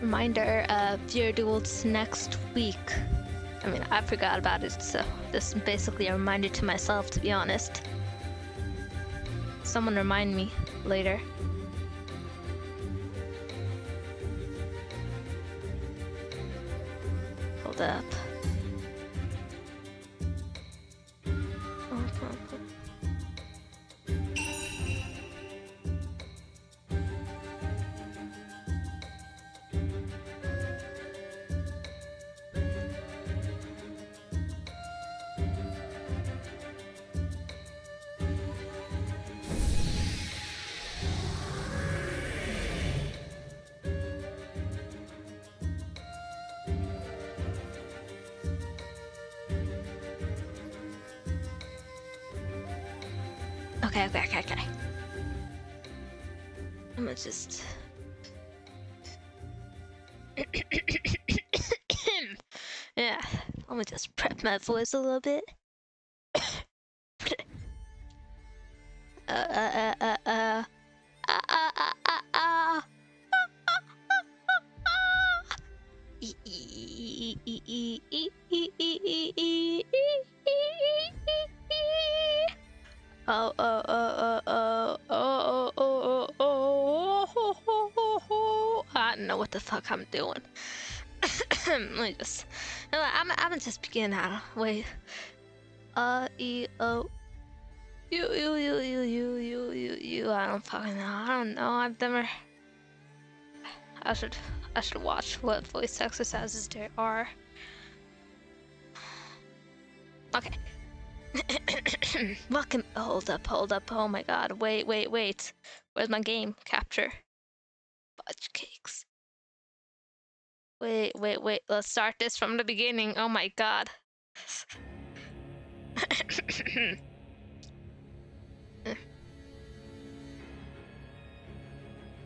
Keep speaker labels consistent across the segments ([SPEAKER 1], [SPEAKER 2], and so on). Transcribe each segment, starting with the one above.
[SPEAKER 1] Reminder, VTUBER duels next week. I mean, I forgot about it, so this is basically a reminder to myself, to be honest. Someone remind me later. Hold up. Okay. I'm gonna just... yeah, let me just prep my voice a little bit. I don't know what the fuck I'm doing. Let me just... I'm just begin now. Wait. E, O... You. I don't fucking know. I don't know. I've never... I should watch what voice exercises there are. Okay. Welcome. Hold up. Oh my god. Wait. Where's my game capture? Fudge cakes. Wait. Let's start this from the beginning. Oh my god.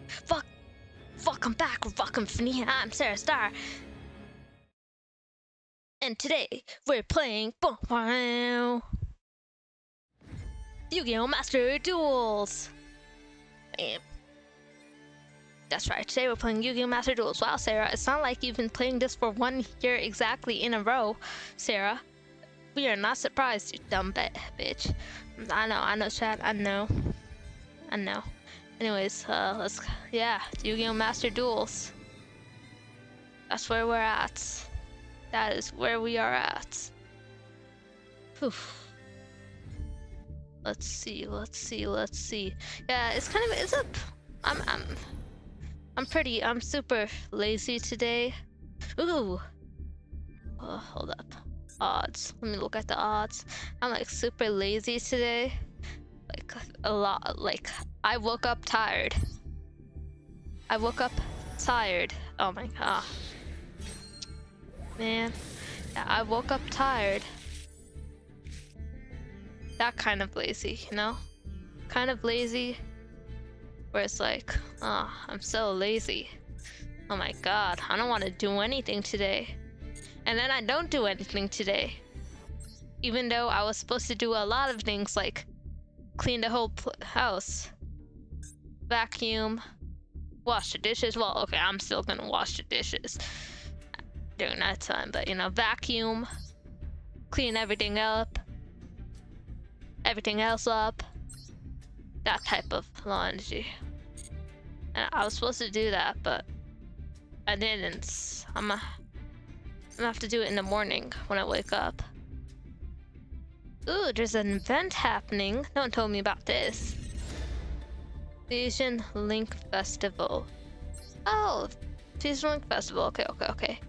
[SPEAKER 1] Fuck, I'm back. Fucking Finny. I'm Sarah Star. And today, we're playing Yu-Gi-Oh! Master Duels! That's right, today we're playing Yu-Gi-Oh! Master Duels. Wow, Sarah, it's not like you've been playing this for 1 year exactly in a row, Sarah. We are not surprised, you dumb bitch. I know, Chad, I know. Anyways, Yu-Gi-Oh! Master Duels. That's where we're at. That is where we are at. Whew. Let's see. Yeah, I'm super lazy today. Ooh. Oh, hold up. Odds. Let me look at the odds. I'm like super lazy today. Like a lot. Like I woke up tired. Oh my god. Man, yeah, I woke up tired. That kind of lazy, you know? Kind of lazy, where it's like, oh, I'm so lazy. Oh my god, I don't want to do anything today. And then I don't do anything today. Even though I was supposed to do a lot of things like clean the whole house, vacuum, wash the dishes. Well, okay, I'm still gonna wash the dishes during that time, but you know, vacuum, clean everything else up, that type of laundry. And I was supposed to do that, but I didn't. I'm gonna have to do it in the morning when I wake up. Ooh, there's an event happening. No one told me about this. Fusion Link Festival. Oh, Fusion Link Festival. Okay.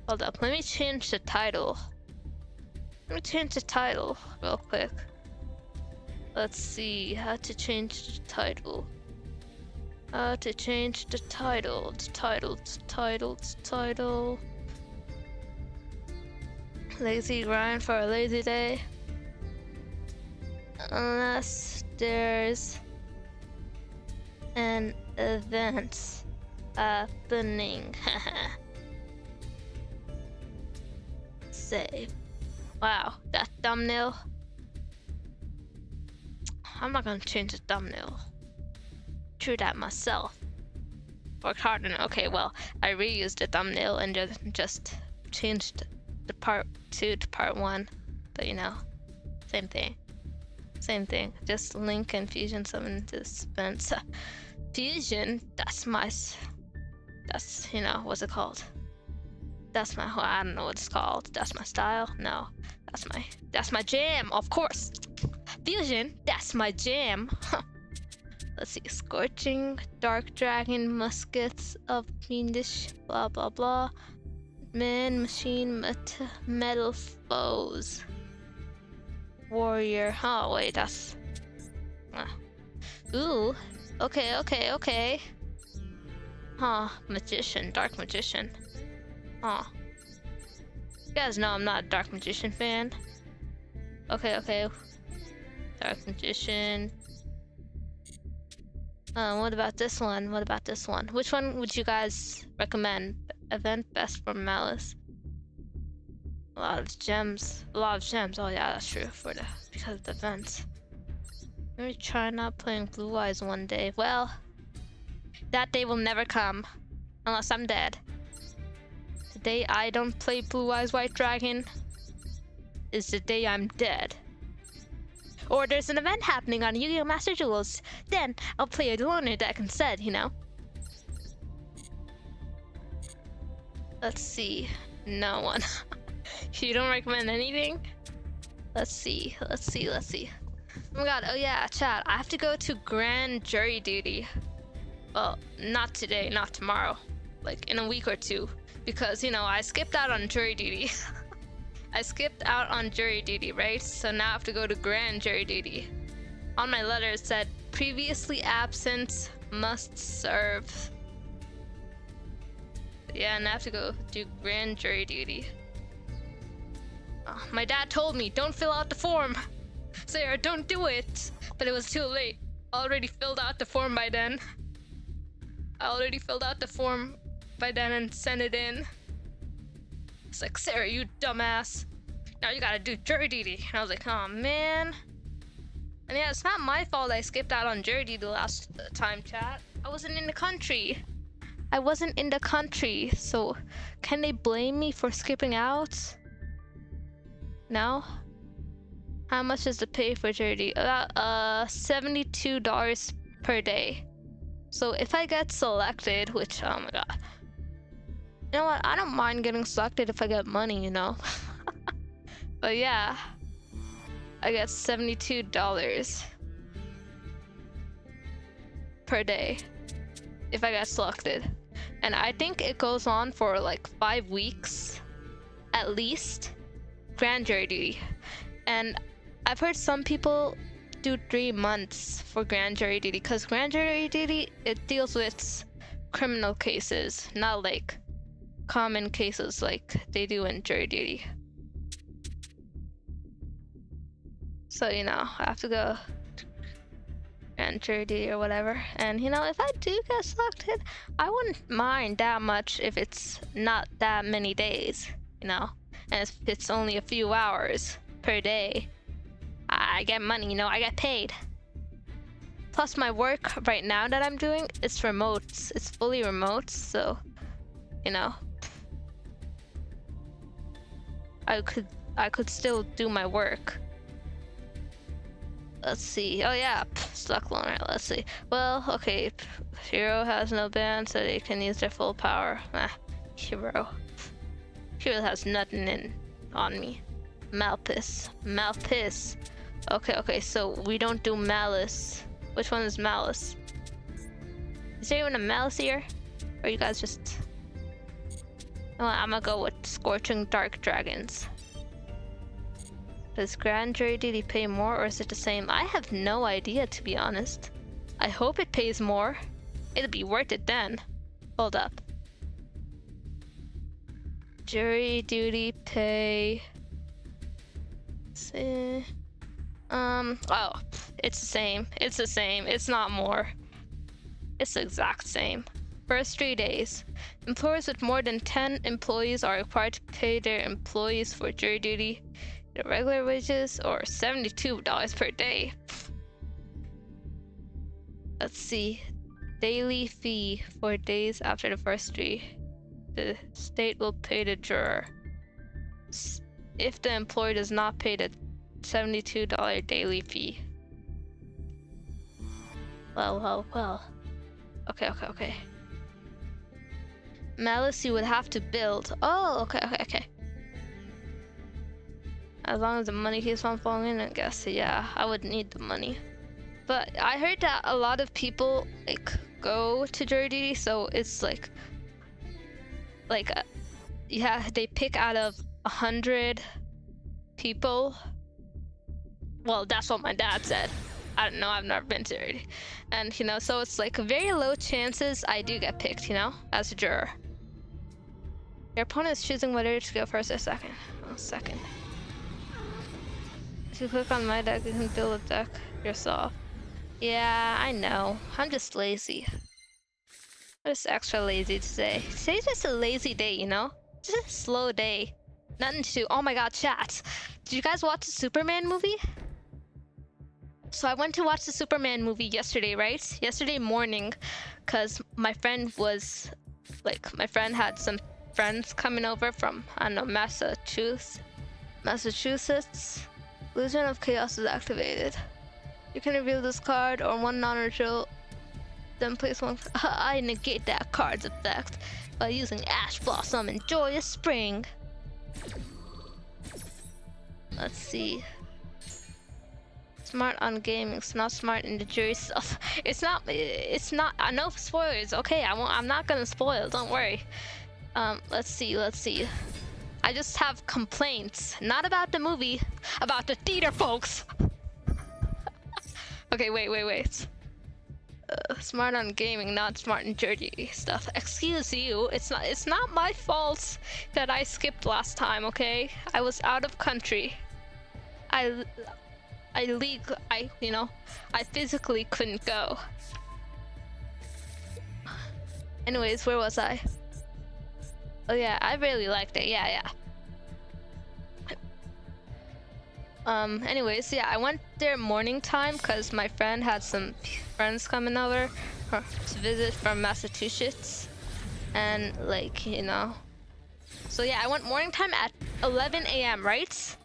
[SPEAKER 1] Hold up, let me change the title. Real quick. Let's see how to change the title. Title. Lazy grind for a lazy day. Unless there's an event happening. Save. Wow, that thumbnail. I'm not gonna change the thumbnail. Do that myself. worked hard on it. Okay, well, I reused the thumbnail and just changed the part 2 to part 1. But you know, same thing. Same thing. Just link and fusion summon dispense. Fusion, that's, you know, what's it called? That's my, well, I don't know what it's called. That's my style? No. That's my jam, of course. Fusion, that's my jam. Let's see. Scorching, Dark Dragon, Muskets of Fiendish, blah blah blah. Man, Machine, Metal Foes. Warrior. Oh, wait, that's... Ooh. Okay. Huh. Magician. Dark Magician. Huh. You guys know I'm not a Dark Magician fan. Okay. Dark Magician. What about this one? Which one would you guys recommend? Event best for Malice. A lot of gems. Oh yeah, that's true. Because of the events. Maybe try not playing Blue Eyes one day. Well, that day will never come. Unless I'm dead. The day I don't play Blue Eyes White Dragon is the day I'm dead. Or there's an event happening on Yu-Gi-Oh! Master Duels. Then I'll play a loner deck instead, you know? Let's see. No one. You don't recommend anything? Let's see. Oh my god, oh yeah, chat. I have to go to grand jury duty. Well, not today, not tomorrow. Like, in a week or two. Because, you know, I skipped out on jury duty. Right? So now I have to go to grand jury duty. On my letter it said, previously absent, must serve. Yeah, and I have to go do grand jury duty. My dad told me, don't fill out the form. Sarah, don't do it. But it was too late. I already filled out the form by then. And sent it in. It's like, Sarah, you dumbass. Now you gotta do jury duty. And I was like, oh man. And yeah, it's not my fault I skipped out on jury duty last time, chat. I wasn't in the country. So can they blame me for skipping out? No? How much is the pay for jury duty? About $72 per day. So if I get selected, which, oh my god. You know what? I don't mind getting selected if I get money, you know? But yeah. I get $72 per day if I get selected. And I think it goes on for like 5 weeks at least. Grand jury duty. And I've heard some people do 3 months for grand jury duty, because grand jury duty, it deals with criminal cases, not like common cases like they do in jury duty. So, you know, I have to go grand jury duty or whatever. And, you know, if I do get selected, I wouldn't mind that much if it's not that many days, you know? And if it's only a few hours per day, I get money, you know, I get paid. Plus my work right now that I'm doing, it's remote. It's fully remote, so, you know, I could still do my work. Let's see. Oh yeah, stuck loner. Let's see. Well, okay. Hero has no ban, so they can use their full power. Hero has nothing on me. Malpus. Okay, so we don't do Malice. Which one is Malice? Is there even a Malice here? Or you guys just... Oh, I'm gonna go with Scorching Dark Dragons. Does grand jury duty pay more, or is it the same? I have no idea, to be honest. I hope it pays more. It'll be worth it then. Hold up. Jury duty pay... See... Oh, it's the same. It's not more. It's the exact same. First 3 days. Employers with more than 10 employees are required to pay their employees for jury duty their regular wages, or $72 per day. Let's see. daily fee for days after the first 3. The state will pay the juror if the employer does not pay the $72 daily fee. Well. Okay. Malice you would have to build. Oh, okay. As long as the money keeps on falling in, I guess. Yeah, I would need the money. But I heard that a lot of people like go to jury duty, so it's like yeah, they pick out of 100 people. Well, that's what my dad said. I don't know, I've never been to jury duty. And, you know, so it's like very low chances I do get picked, you know, as a juror. Your opponent is choosing whether to go first or second. Oh, second. If you click on my deck, you can build a deck yourself. Yeah, I know. I'm just lazy. I'm just extra lazy today. Today's just a lazy day, you know? Just a slow day. Nothing to do. Oh my god, chat. Did you guys watch the Superman movie? So I went to watch the Superman movie yesterday, right? Yesterday morning, because my friend had some friends coming over from, I don't know, Massachusetts. Illusion of Chaos is activated. You can reveal this card or one non-ritual, then place one. I negate that card's effect by using Ash Blossom and Joyous Spring. Let's see. Smart on gaming, it's not smart in the jury stuff. It's not, I know spoilers, okay, I'm not gonna spoil, don't worry. Let's see. I just have complaints, not about the movie, about the theater folks. Okay, wait. Smart on gaming, not smart in jury stuff. Excuse you, it's not my fault that I skipped last time, okay? I was out of country. I physically couldn't go. Anyways, where was I? Oh yeah, I really liked it. Yeah. Anyways, yeah, I went there morning time because my friend had some friends coming over to visit from Massachusetts, and like, you know. So yeah, I went morning time at 11 a.m., right?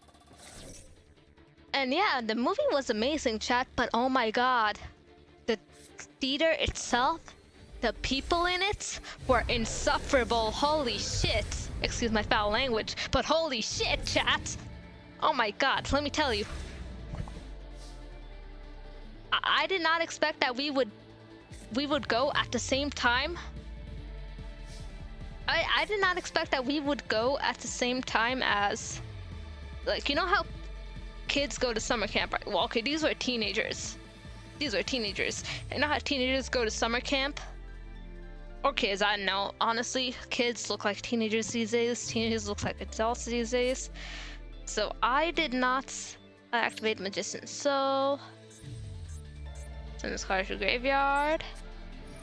[SPEAKER 1] And yeah, the movie was amazing, chat, but oh my god, the theater itself, the people in it were insufferable. Holy shit. Excuse my foul language, but holy shit, chat. Oh my god, let me tell you. I did not expect that we would go at the same time. I did not expect that we would go at the same time as, like, you know how kids go to summer camp, right? Well, okay, these were teenagers. You know how teenagers go to summer camp? Or kids, I don't know. Honestly, kids look like teenagers these days. Teenagers look like adults these days. So I did not activate Magician. So send this card to graveyard.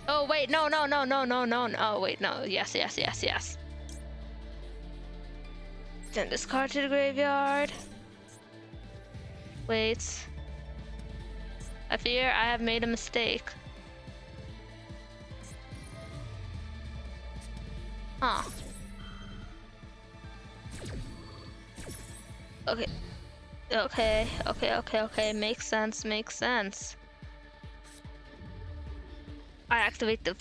[SPEAKER 1] Oh wait, no. Oh wait, no. Yes. Send this card to the graveyard. Wait. I fear I have made a mistake. Huh. Okay. Makes sense. I activate the...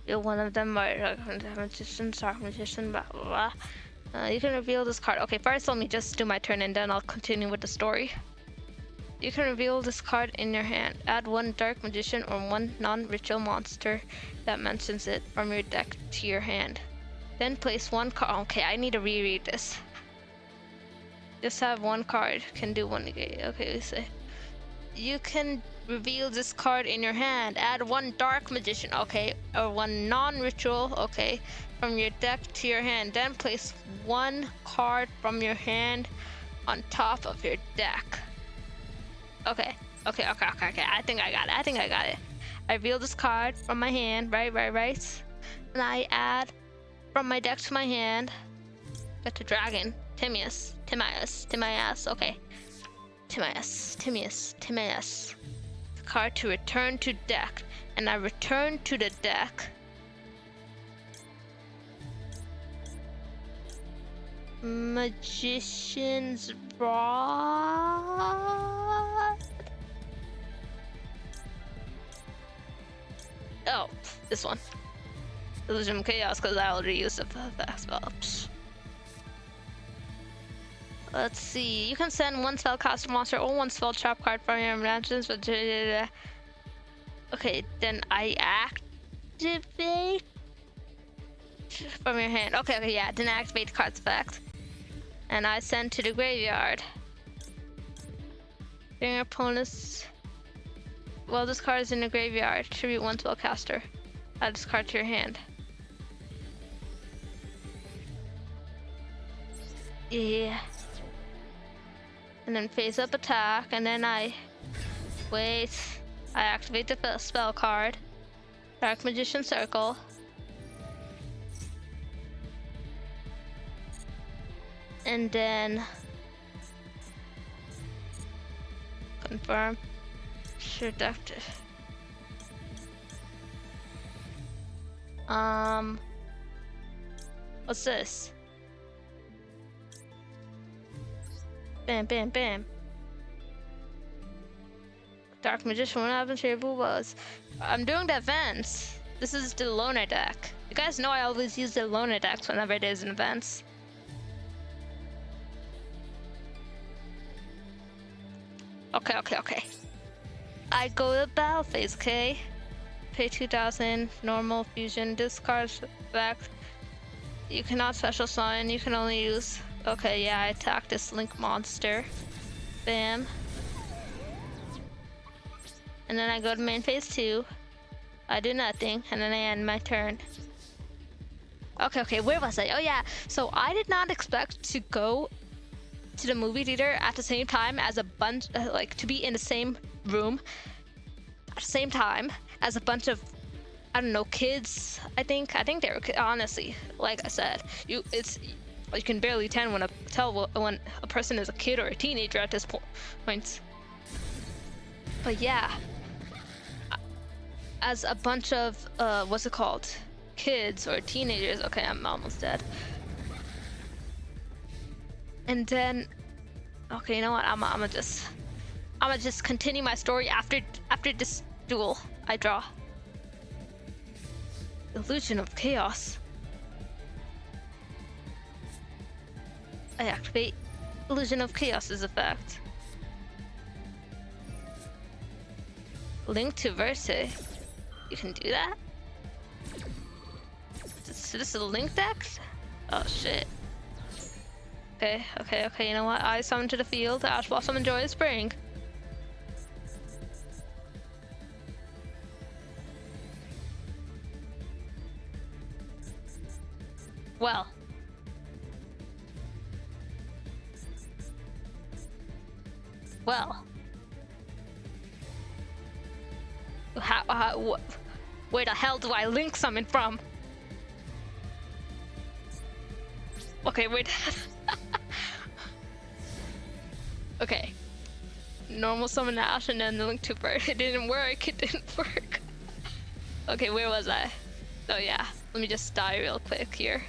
[SPEAKER 1] You're one of them, right? Magician, Dark Magician, blah blah blah. You can reveal this card. Okay, first let me just do my turn and then I'll continue with the story. You can reveal this card in your hand. Add one Dark Magician or one non-ritual monster that mentions it from your deck to your hand. Then place one card. Okay, I need to reread this. Just have one card. Can do one negate. Okay, we say. You can reveal this card in your hand. Add one Dark Magician. Okay, or one non-ritual. Okay, from your deck to your hand. Then place one card from your hand on top of your deck. Okay. I think I got it. I reveal this card from my hand, right? And I add from my deck to my hand. Got the dragon. Timaeus. Okay. Timaeus. card to return to deck, and I return to the deck. Magician's Rod. Oh, this one. Illusion of Chaos, because I already used that spell. Let's see. You can send one spellcaster monster or one spell trap card from your mansions. Okay, then I activate from your hand. Okay, yeah. Then I activate the card's effect, and I send to the graveyard. Your opponent's. Well, this card is in the graveyard. Tribute one spellcaster. Add this card to your hand. Yeah. And then face up attack, and then I wait. I activate the spell card. Dark Magician Circle. And then confirm. Seductive. What's this? Bam, bam, bam. Dark Magician, what happened to your boobas? I'm doing the events. This is the loner deck. You guys know I always use the loner decks whenever it is in events. Okay. I go to battle phase, okay? Pay 2,000, normal fusion, discard back. You cannot special summon, you can only use. Okay, yeah, I attack this link monster. Bam. And then I go to main phase 2. I do nothing, and then I end my turn. Okay, where was I? Oh yeah, so I did not expect to go to the movie theater at the same time as a bunch, like to be in the same room at the same time as a bunch of, I don't know, kids. I think they were, honestly, like I said, you can barely tell when a person is a kid or a teenager at this point. But yeah, as a bunch of what's it called, kids or teenagers. Okay, I'm almost dead. And then, okay, you know what? I'ma just continue my story after this duel. I draw Illusion of Chaos. I activate Illusion of Chaos's effect. Link to Verse. You can do that? So this is a link deck? Oh shit. Okay, you know what? I summon to the field. Ash Blossom enjoy the spring. Well. Where the hell do I link summon from? Okay, wait. Okay. Normal summon Ash and then the link to Bird. It didn't work. Okay, where was I? Oh yeah. Let me just die real quick here.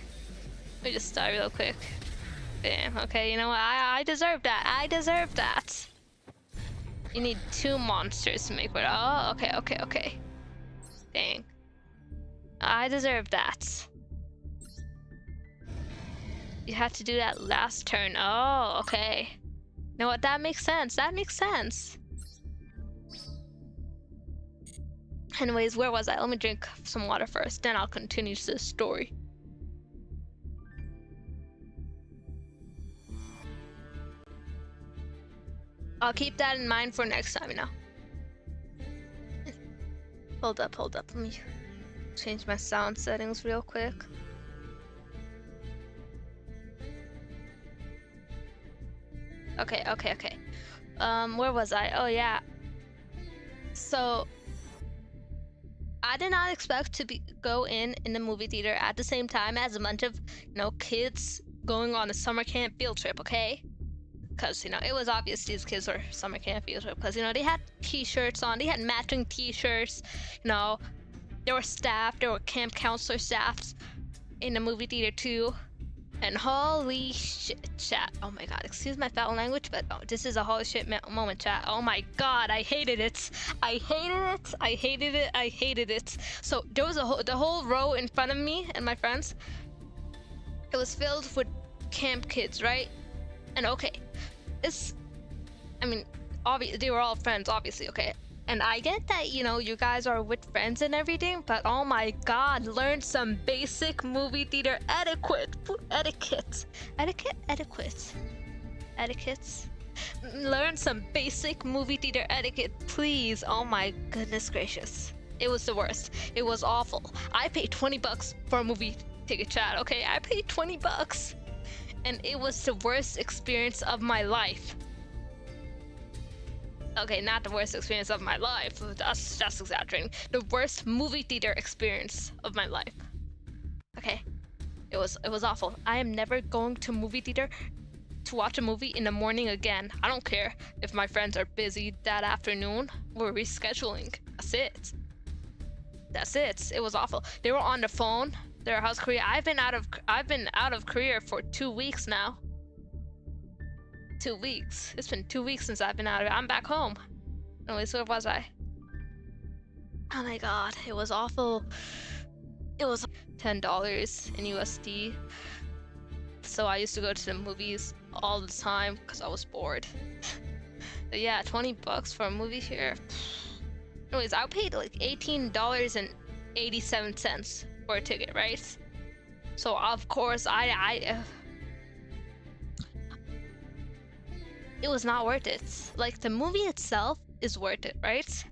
[SPEAKER 1] Damn, okay, you know what? I deserve that. You need 2 monsters to make it. Oh, okay. Dang. I deserve that. You have to do that last turn. Oh, okay. You know what? That makes sense. Anyways, where was I? Let me drink some water first, then I'll continue the story. I'll keep that in mind for next time, you know. Hold up. Let me change my sound settings real quick. Okay. Where was I? Oh yeah. So I did not expect to go in the movie theater at the same time as a bunch of, kids going on a summer camp field trip, okay? because you know it was obvious these kids were summer campies, because you know they had t-shirts on, they had matching t-shirts, you know, there were staff, there were camp counselor staffs in the movie theater too. And holy shit, chat. Oh my god, excuse my foul language, but oh, this is a holy shit moment, chat. Oh my god, I hated it. I hated it. I hated it. I hated it. So there was the whole row in front of me and my friends. It was filled with camp kids, right? And okay, I mean, they were all friends, obviously, okay? And I get that, you know, you guys are with friends and everything, but oh my god, learn some basic movie theater etiquette. Learn some basic movie theater etiquette, please. Oh my goodness gracious. It was the worst. It was awful. I paid $20 for a movie ticket, chat, okay? I paid $20. And it was the worst experience of my life. Okay, not the worst experience of my life. That's exaggerating. The worst movie theater experience of my life. Okay, it was awful. I am never going to movie theater to watch a movie in the morning again. I don't care if my friends are busy that afternoon. We're rescheduling. That's it. That's it. It was awful. They were on the phone. Their house Korea. I've been out of Korea for 2 weeks now. 2 weeks. It's been 2 weeks since I've been out of it. I'm back home. Anyways, where was I? Oh my god, it was awful. It was $10 in USD. So I used to go to the movies all the time because I was bored. But yeah, $20 for a movie here. Anyways, I paid like $18.87 for a ticket, right? So of course it was not worth it. Like, the movie itself is worth it, right?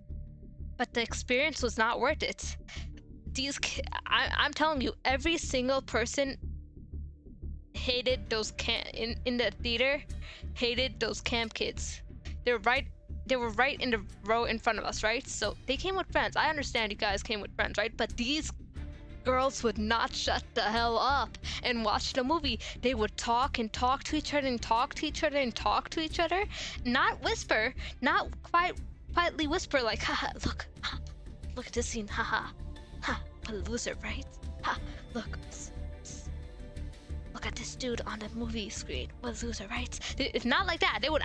[SPEAKER 1] But the experience was not worth it. I'm telling you, every single person hated those in the theater, hated those camp kids. They were right in the row in front of us, right? So they came with friends. I understand you guys came with friends, right? But these girls would not shut the hell up and watch the movie. They would talk and talk to each other and talk to each other and talk to each other. Not whisper, not quietly whisper like, haha, look at this scene, haha, ha, what a loser, right? Ha, look at this dude on the movie screen, what a loser, right? It's not like that. They would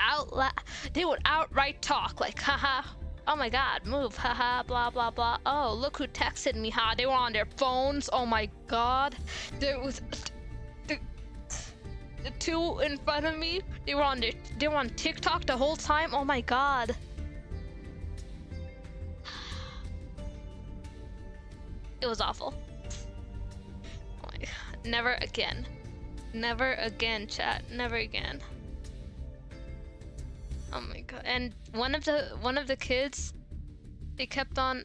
[SPEAKER 1] outright talk like, haha, oh my god, move, haha, blah blah blah. Oh, look who texted me, ha. They were on their phones. Oh my god. There was the two in front of me. They were on TikTok the whole time. Oh my god. It was awful. Oh my god. Never again. Never again, chat. Never again. Oh my god. And one of the kids, she kept on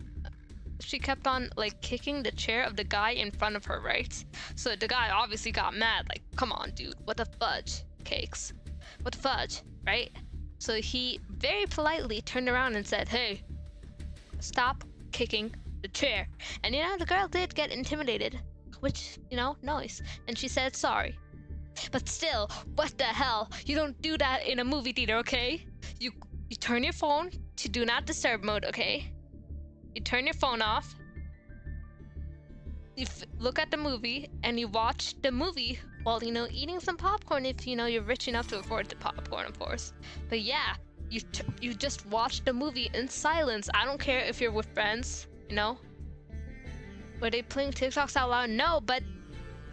[SPEAKER 1] like kicking the chair of the guy in front of her, right? So the guy obviously got mad, like, come on dude, what the fudge cakes, what the fudge, right? So he very politely turned around and said, hey, stop kicking the chair. And you know, the girl did get intimidated, which, you know, nice, and she said sorry. But still, what the hell? You don't do that in a movie theater, okay? You turn your phone to do not disturb mode, okay? You turn your phone off. You look at the movie and you watch the movie while, you know, eating some popcorn if, you know, you're rich enough to afford the popcorn, of course. But yeah, you just watch the movie in silence. I don't care if you're with friends, you know? Were they playing TikToks out loud? No, but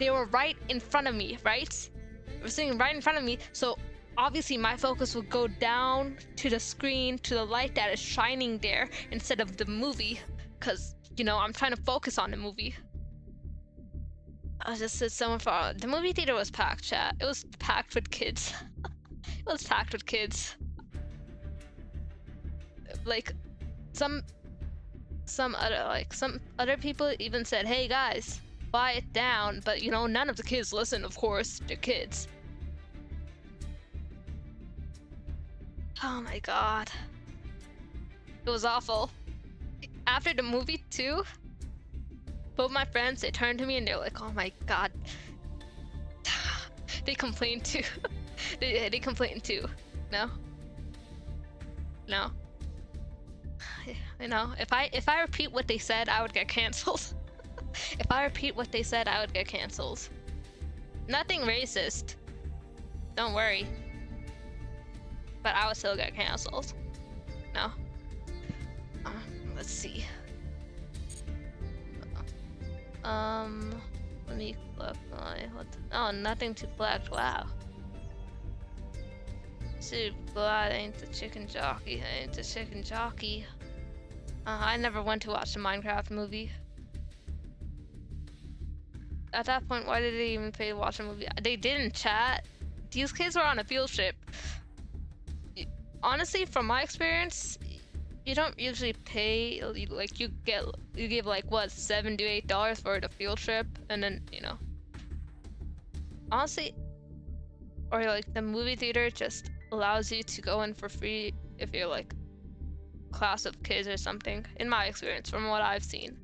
[SPEAKER 1] they were right in front of me, right? They were sitting right in front of me, so obviously my focus would go down to the screen, to the light that is shining there instead of the movie, because, you know, I'm trying to focus on the movie. I just said someone for the movie theater was packed, chat. It was packed with kids. It was packed with kids. Like some other people even said, hey guys, quiet down, but you know, none of the kids listen, of course. They're kids. Oh my god. It was awful. After the movie too, both my friends, they turned to me and they're like, oh my god. They complained too. They complained too. No. No. You know, if I repeat what they said, I would get canceled. If I repeat what they said, I would get canceled. Nothing racist. Don't worry. But I would still get canceled. No. Let's see. Let me look. Oh, nothing to collect. Wow. Super glad I ain't the chicken jockey. I ain't the chicken jockey. I never went to watch the Minecraft movie. At that point, why did they even pay to watch a movie? They didn't, chat. These kids were on a field trip. Honestly, from my experience, you don't usually pay, like, you give like what, $7 to $8 for the field trip, and then, you know, honestly, or like the movie theater just allows you to go in for free if you're like class of kids or something, in my experience, from what I've seen.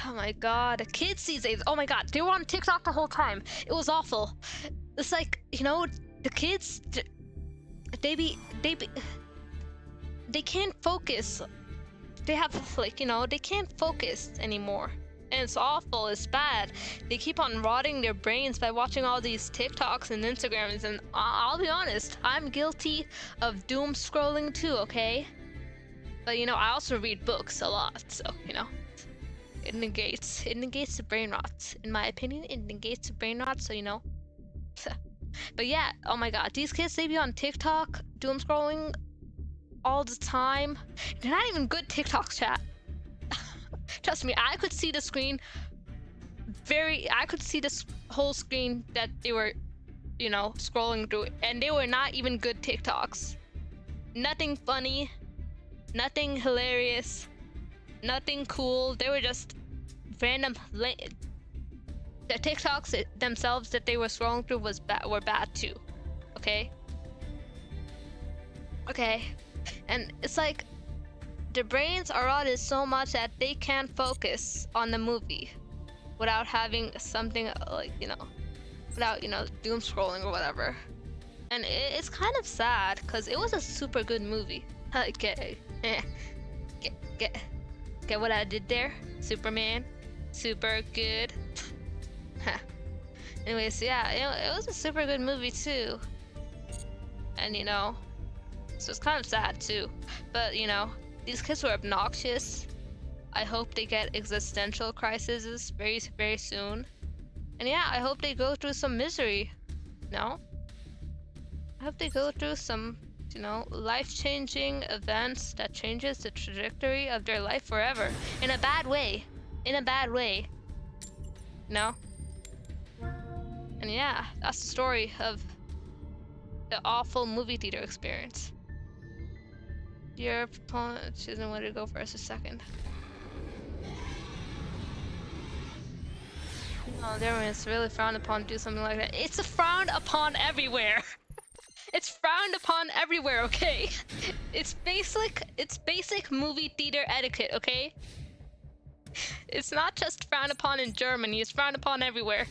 [SPEAKER 1] Oh my god, the kids these days, oh my god, they were on TikTok the whole time. It was awful. It's like, you know, the kids, they can't focus. They have, like, you know, they can't focus anymore. And it's awful, it's bad. They keep on rotting their brains by watching all these TikToks and Instagrams, and I'll be honest, I'm guilty of doom scrolling too, okay? But, you know, I also read books a lot, so, you know, it negates the brain rot. In my opinion, it negates the brain rot, so, you know. But yeah, oh my god, these kids, they be on TikTok, doom scrolling all the time. They're not even good TikToks, chat. Trust me, I could see the screen I could see this whole screen that they were, you know, scrolling through, and they were not even good TikToks. Nothing funny, nothing hilarious, nothing cool. They were just random. The TikToks themselves that they were scrolling through were bad too. Okay? Okay. And it's like, their brains are rotted so much that they can't focus on the movie without having something like, you know, without, you know, doom scrolling or whatever. And it's kind of sad because it was a super good movie. Get what I did there? Superman, super good. Anyways, yeah, it was a super good movie too. And, you know, so it's kind of sad too. But, you know, these kids were obnoxious. I hope they get existential crises very, very soon. And yeah, I hope they go through some misery. No? I hope they go through some, you know, life-changing events that changes the trajectory of their life forever. In a bad way. In a bad way. No? And yeah, that's the story of the awful movie theater experience. Your proponent choosing whether to go first or second. No, it's really frowned upon to do something like that. It's frowned upon everywhere. It's frowned upon everywhere, okay? It's basic movie theater etiquette, okay? It's not just frowned upon in Germany, it's frowned upon everywhere.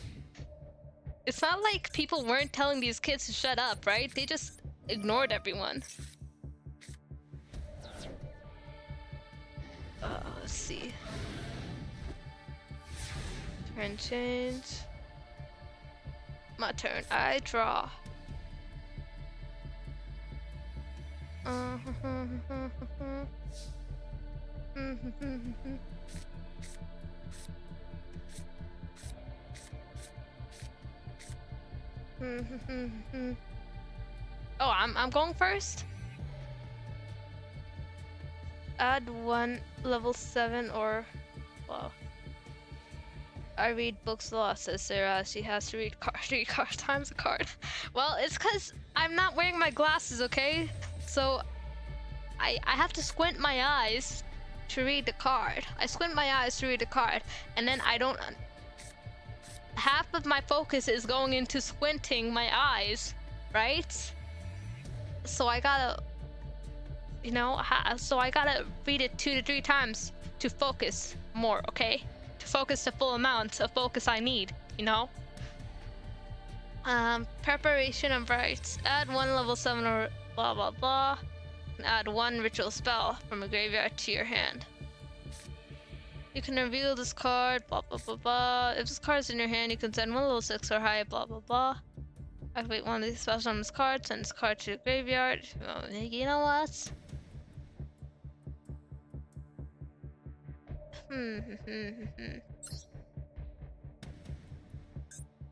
[SPEAKER 1] It's not like people weren't telling these kids to shut up, right? They just ignored everyone. Let's see. Turn change. My turn. I draw. Oh, I'm going first? Add 1 level 7 or... Well... I read books a lot, says Sarah. She has to read 3 cards times a card. Well, it's because I'm not wearing my glasses, okay? So I have to squint my eyes to read the card. I squint my eyes to read the card, and then I don't... Half of my focus is going into squinting my eyes, right? So I gotta... You know, so I gotta read it 2 to 3 times to focus more, okay? To focus the full amount of focus I need, you know? Preparation of rites. Add 1 level 7 or blah blah blah. And add 1 ritual spell from a graveyard to your hand. You can reveal this card, blah blah blah blah. If this card is in your hand, you can send 1 level 6 or higher, blah blah blah. Activate 1 of these spells on this card, send this card to the graveyard. Oh, you know what?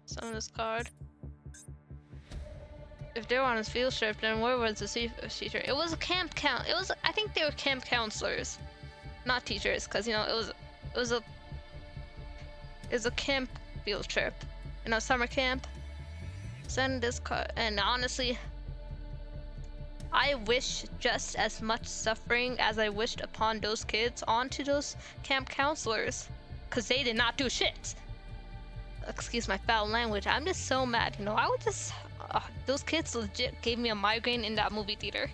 [SPEAKER 1] Summon this card. If they were on his field trip, then where was the teacher? It was a camp count. It was, I think they were camp counselors, not teachers, because you know it was a camp field trip, you know, summer camp. Send this card, and honestly, I wish just as much suffering as I wished upon those kids onto those camp counselors, because they did not do shit. Excuse my foul language. I'm just so mad, you know. I would just those kids legit gave me a migraine in that movie theater.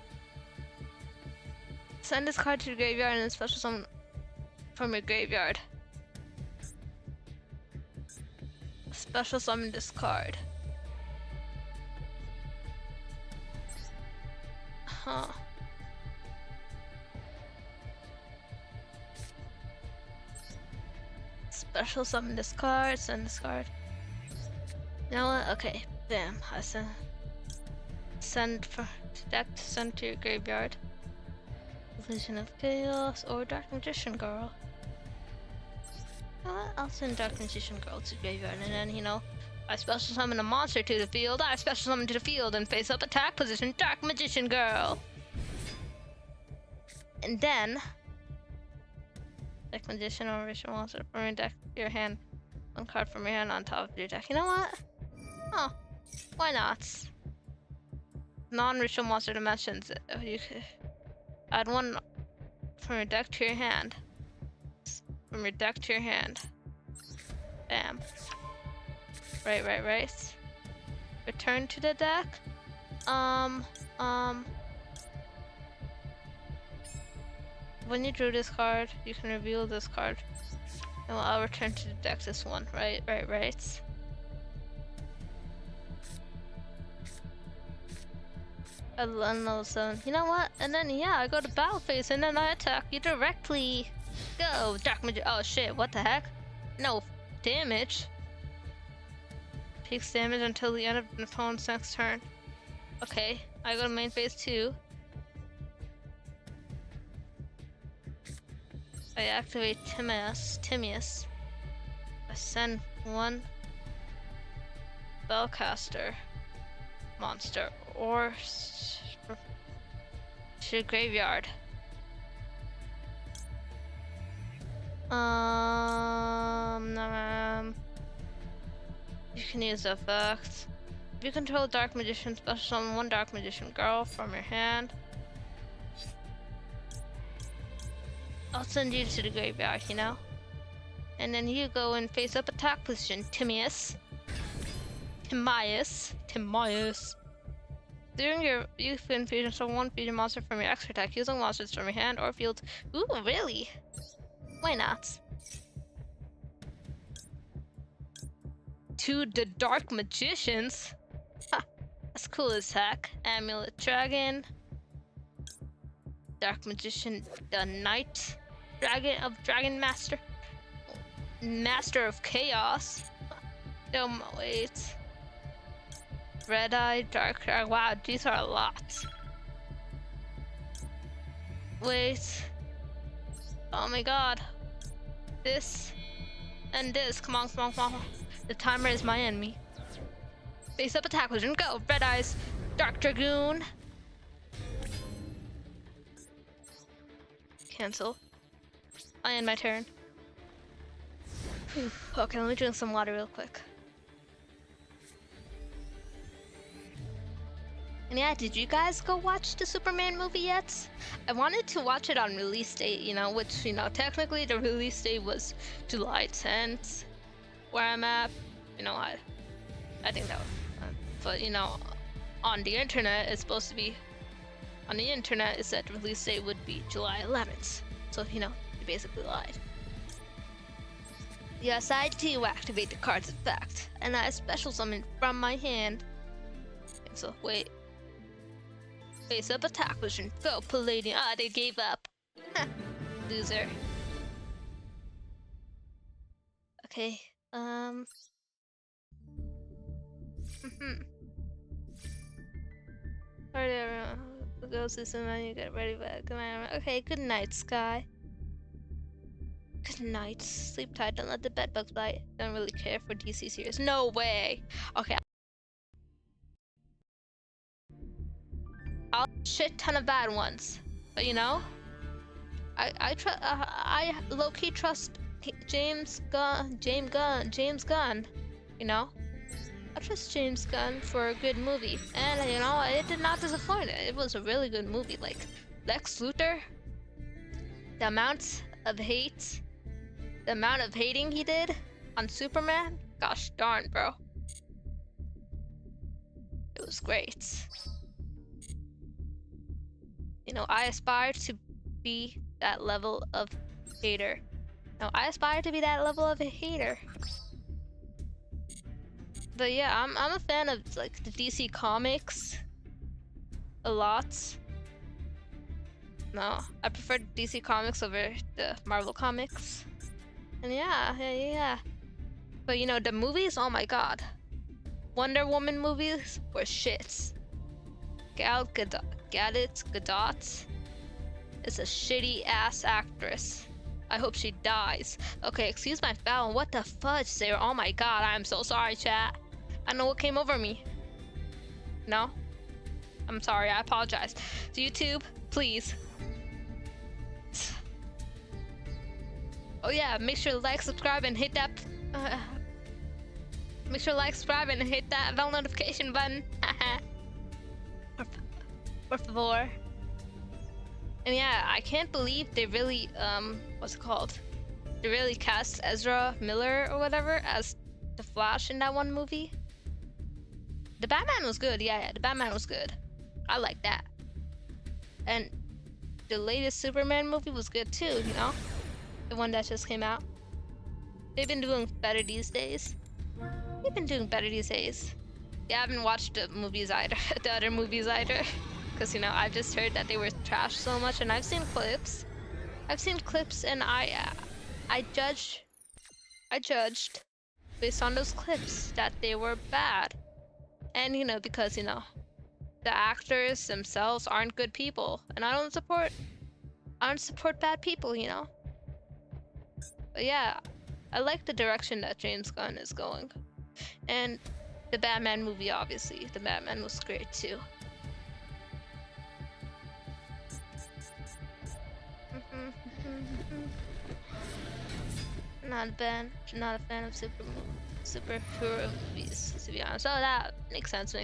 [SPEAKER 1] Send this card to the graveyard and then special summon from your graveyard. Special summon this card. Huh. Special summon this card, send this card. You know what? Okay, bam. I send for deck to send to your graveyard. Vision of Chaos or Dark Magician Girl. You know what? I'll send Dark Magician Girl to graveyard, and then, you know, I special summon a monster to the field. I special summon to the field and face up attack position Dark Magician Girl. And then deck Magician or Ritual Monster from your deck to your hand. 1 card from your hand on top of your deck. You know what? Oh, why not? Non-ritual monster dimensions. You could add 1 from your deck to your hand. From your deck to your hand. Bam. Right. Return to the deck. When you drew this card, you can reveal this card. And I'll return to the deck this one. Right. Level 7. You know what? And then yeah, I go to battle phase and then I attack you directly. Go, Dark Magic. Oh shit! What the heck? No damage. Takes damage until the end of the opponent's next turn. Okay, I go to main phase 2. I activate Timaeus. I send 1 spellcaster monster or to the graveyard. You can use the effect. If you control Dark Magician, special summon 1 Dark Magician Girl from your hand. I'll send you to the graveyard, you know? And then you go and face up attack position, Timaeus. During your you can fusion summon 1 fusion monster from your extra deck using monsters from your hand or field. Ooh, really? Why not? To the Dark Magicians? Ha, that's cool as heck. Amulet Dragon. Dark Magician, the Knight. Dragon of Dragon Master. Master of Chaos. Don't wait. Red Eye, Dark Dragon. Wow, these are a lot. Wait. Oh my god. This and this. Come on. The timer is my enemy. Face up attack position. Go. Red Eyes. Dark Dragoon. Cancel. I end my turn. Whew. Okay, let me drink some water real quick. And yeah, did you guys go watch the Superman movie yet? I wanted to watch it on release date, you know, which, you know, technically the release date was July 10th. Where I'm at, you know, I think that was, but you know, on the internet it's supposed to be, on the internet it said the release date would be July 11th. So, you know, you basically lied. Yes, I do activate the card's effect, and I special summon from my hand. So wait. Face up attack vision. Go Palladium. Ah, they gave up. Loser. Okay. Go system and you get ready back. Okay, good night, Sky. Good night. Sleep tight, don't let the bed bugs bite. Don't really care for DC series. No way! Okay. I'll shit ton of bad ones. But you know? I low-key trust James Gunn, you know? I trust James Gunn for a good movie. And you know, it did not disappoint. It was a really good movie. Like, Lex Luthor, the amount of hate, the amount of hating he did on Superman, gosh darn, bro. It was great. You know, I aspire to be that level of hater. No, I aspire to be that level of a hater. But yeah, I'm a fan of like the DC comics a lot. No, I prefer DC comics over the Marvel comics. And yeah. But you know, the movies, oh my god. Wonder Woman movies were shits. Gal Gadot is a shitty ass actress. I hope she dies. Okay, excuse my foul. What the fudge, Sarah? Oh my god, I'm so sorry, chat. I don't know what came over me. No? I'm sorry, I apologize. To YouTube, please. Oh yeah, make sure to like, subscribe, and hit that... make sure to like, subscribe, and hit that bell notification button. Por favor. And yeah, I can't believe they really, what's it called? They really cast Ezra Miller or whatever as the Flash in that one movie. The Batman was good, yeah, the Batman was good. I like that. And the latest Superman movie was good too, you know? The one that just came out. They've been doing better these days. They've been doing better these days. Yeah, I haven't watched the movies either, the other movies either. Because, you know, I just heard that they were trash so much, and I've seen clips. And I judged based on those clips that they were bad. And, you know, because, you know, the actors themselves aren't good people, and I don't support bad people, you know. But yeah, I like the direction that James Gunn is going. And the Batman movie, obviously, the Batman was great too. Not a fan of superhero movies, to be honest. Oh, that makes sense.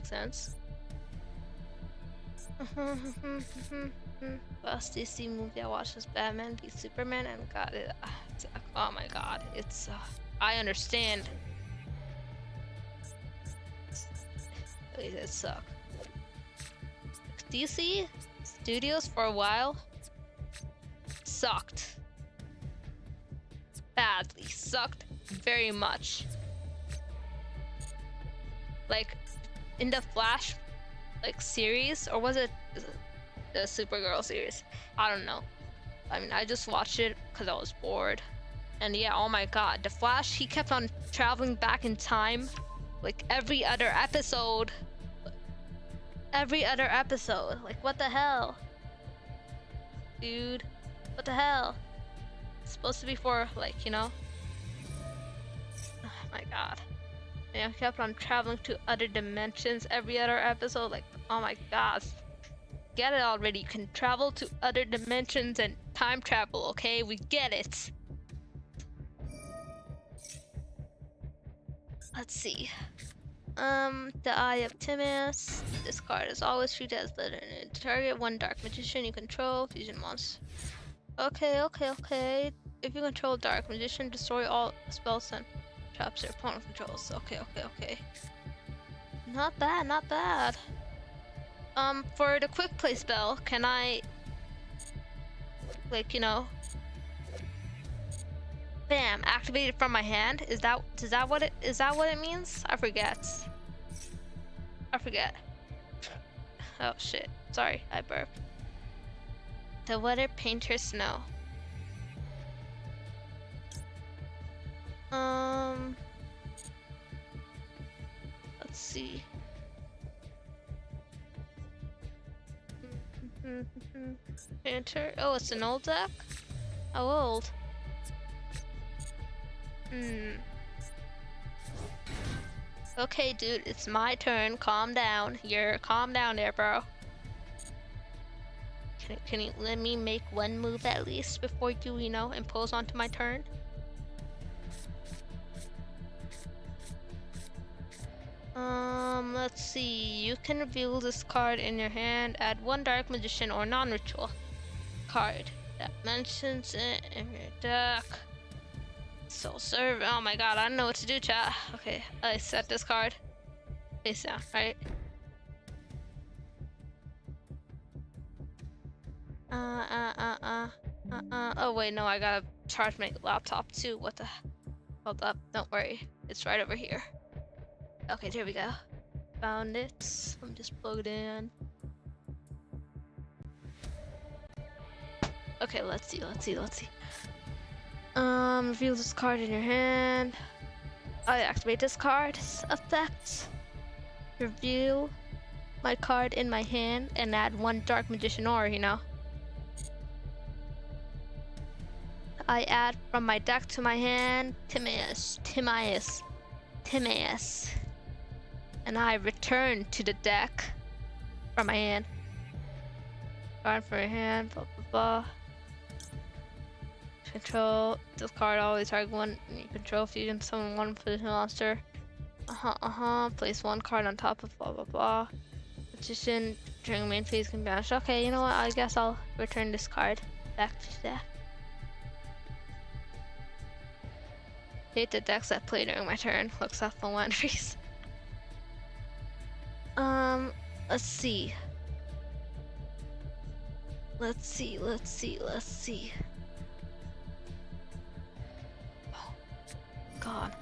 [SPEAKER 1] Last DC movie I watched was Batman v Superman, and God, oh my God, it's I understand. It sucked. DC studios for a while sucked. Badly. Sucked very much. Like, in the Flash, like, series, or was it the Supergirl series? I don't know. I mean, I just watched it because I was bored. And yeah, oh my god, the Flash, he kept on traveling back in time, like, every other episode. Like, what the hell? Dude, what the hell? It's supposed to be for, like, you know? Oh my god. And I kept on traveling to other dimensions every other episode. Like, oh my god. Get it already. You can travel to other dimensions and time travel, okay? We get it. Let's see. The Eye of Timus. This card is always treated as the target one dark magician you control. Fusion monster. Okay. If you control Dark Magician, destroy all spells and traps your opponent controls. Okay. Not bad. For the quick play spell, can I, like, you know, Bam, activated from my hand. Is that what it means? I forget. Oh shit. Sorry, I burped. The weather painter snow. Let's see. Painter. Oh, it's an old deck? How old? Okay, dude, it's my turn. Calm down. Calm down there, bro. Can you let me make one move at least before you, impose onto my turn? Let's see. You can reveal this card in your hand. Add one Dark Magician or non-ritual card that mentions it in your deck. So serve. Oh my god, I don't know what to do, chat. Okay, I set this card face down, right? Oh wait, no, I gotta charge my laptop too. What the? Hold up, don't worry. It's right over here. Okay, there we go. Found it. Let me just plug it in. Okay, let's see. Reveal this card in your hand. I activate this card's effect. Reveal my card in my hand and add one Dark Magician aura, I add from my deck to my hand, Timaeus. And I return to the deck from my hand. Card from your hand, blah blah blah. Control this card, always target one you control if you can summon one position monster. Place one card on top of blah blah blah. Magician during main phase can banish. Okay, you know what? I guess I'll return this card back to the deck. Hate the decks that play during my turn. Looks up on one trees. Let's see. Oh, God.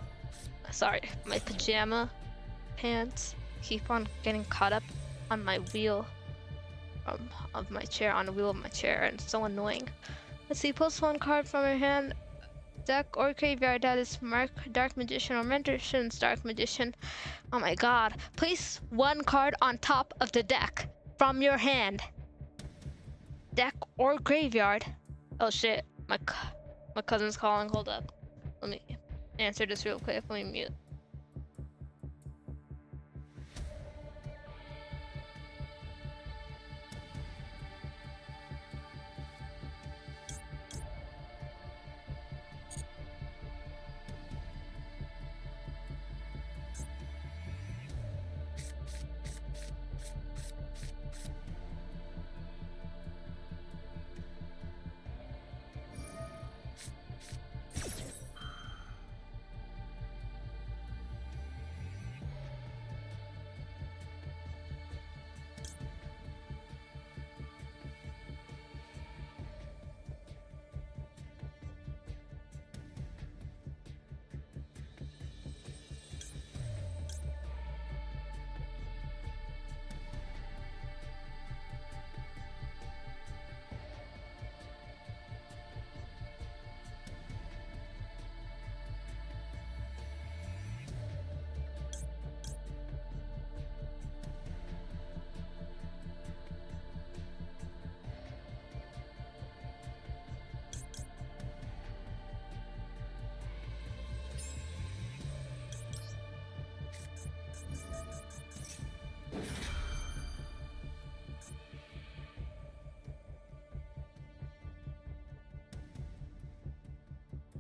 [SPEAKER 1] Sorry, my pajama pants keep on getting caught up on my wheel of my chair, on the wheel of my chair, and it's so annoying. Let's see, post one card from your hand, deck or graveyard that is marked Dark Magician or Mentor's Dark Magician. Oh my god. Place one card on top of the deck from your hand. Deck or graveyard. Oh shit. My cousin's calling. Hold up. Let me answer this real quick. Let me mute.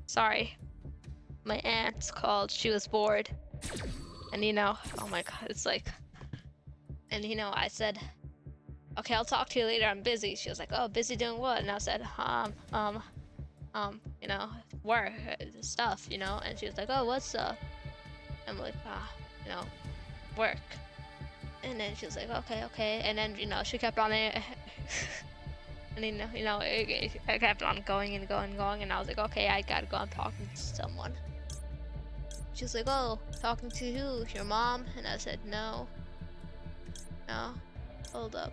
[SPEAKER 1] Sorry. My aunt called. She was bored. And oh my god, it's like... And I said, okay, I'll talk to you later, I'm busy. She was like, oh, busy doing what? And I said, work, stuff, And she was like, oh, what's up? I'm like, work. And then she was like, okay. And then, she kept on it. And I kept on going and going and going, and I was like, okay, I gotta go. I'm talking to someone. She's like, oh, talking to who? Your mom? And I said, no. No. Hold up.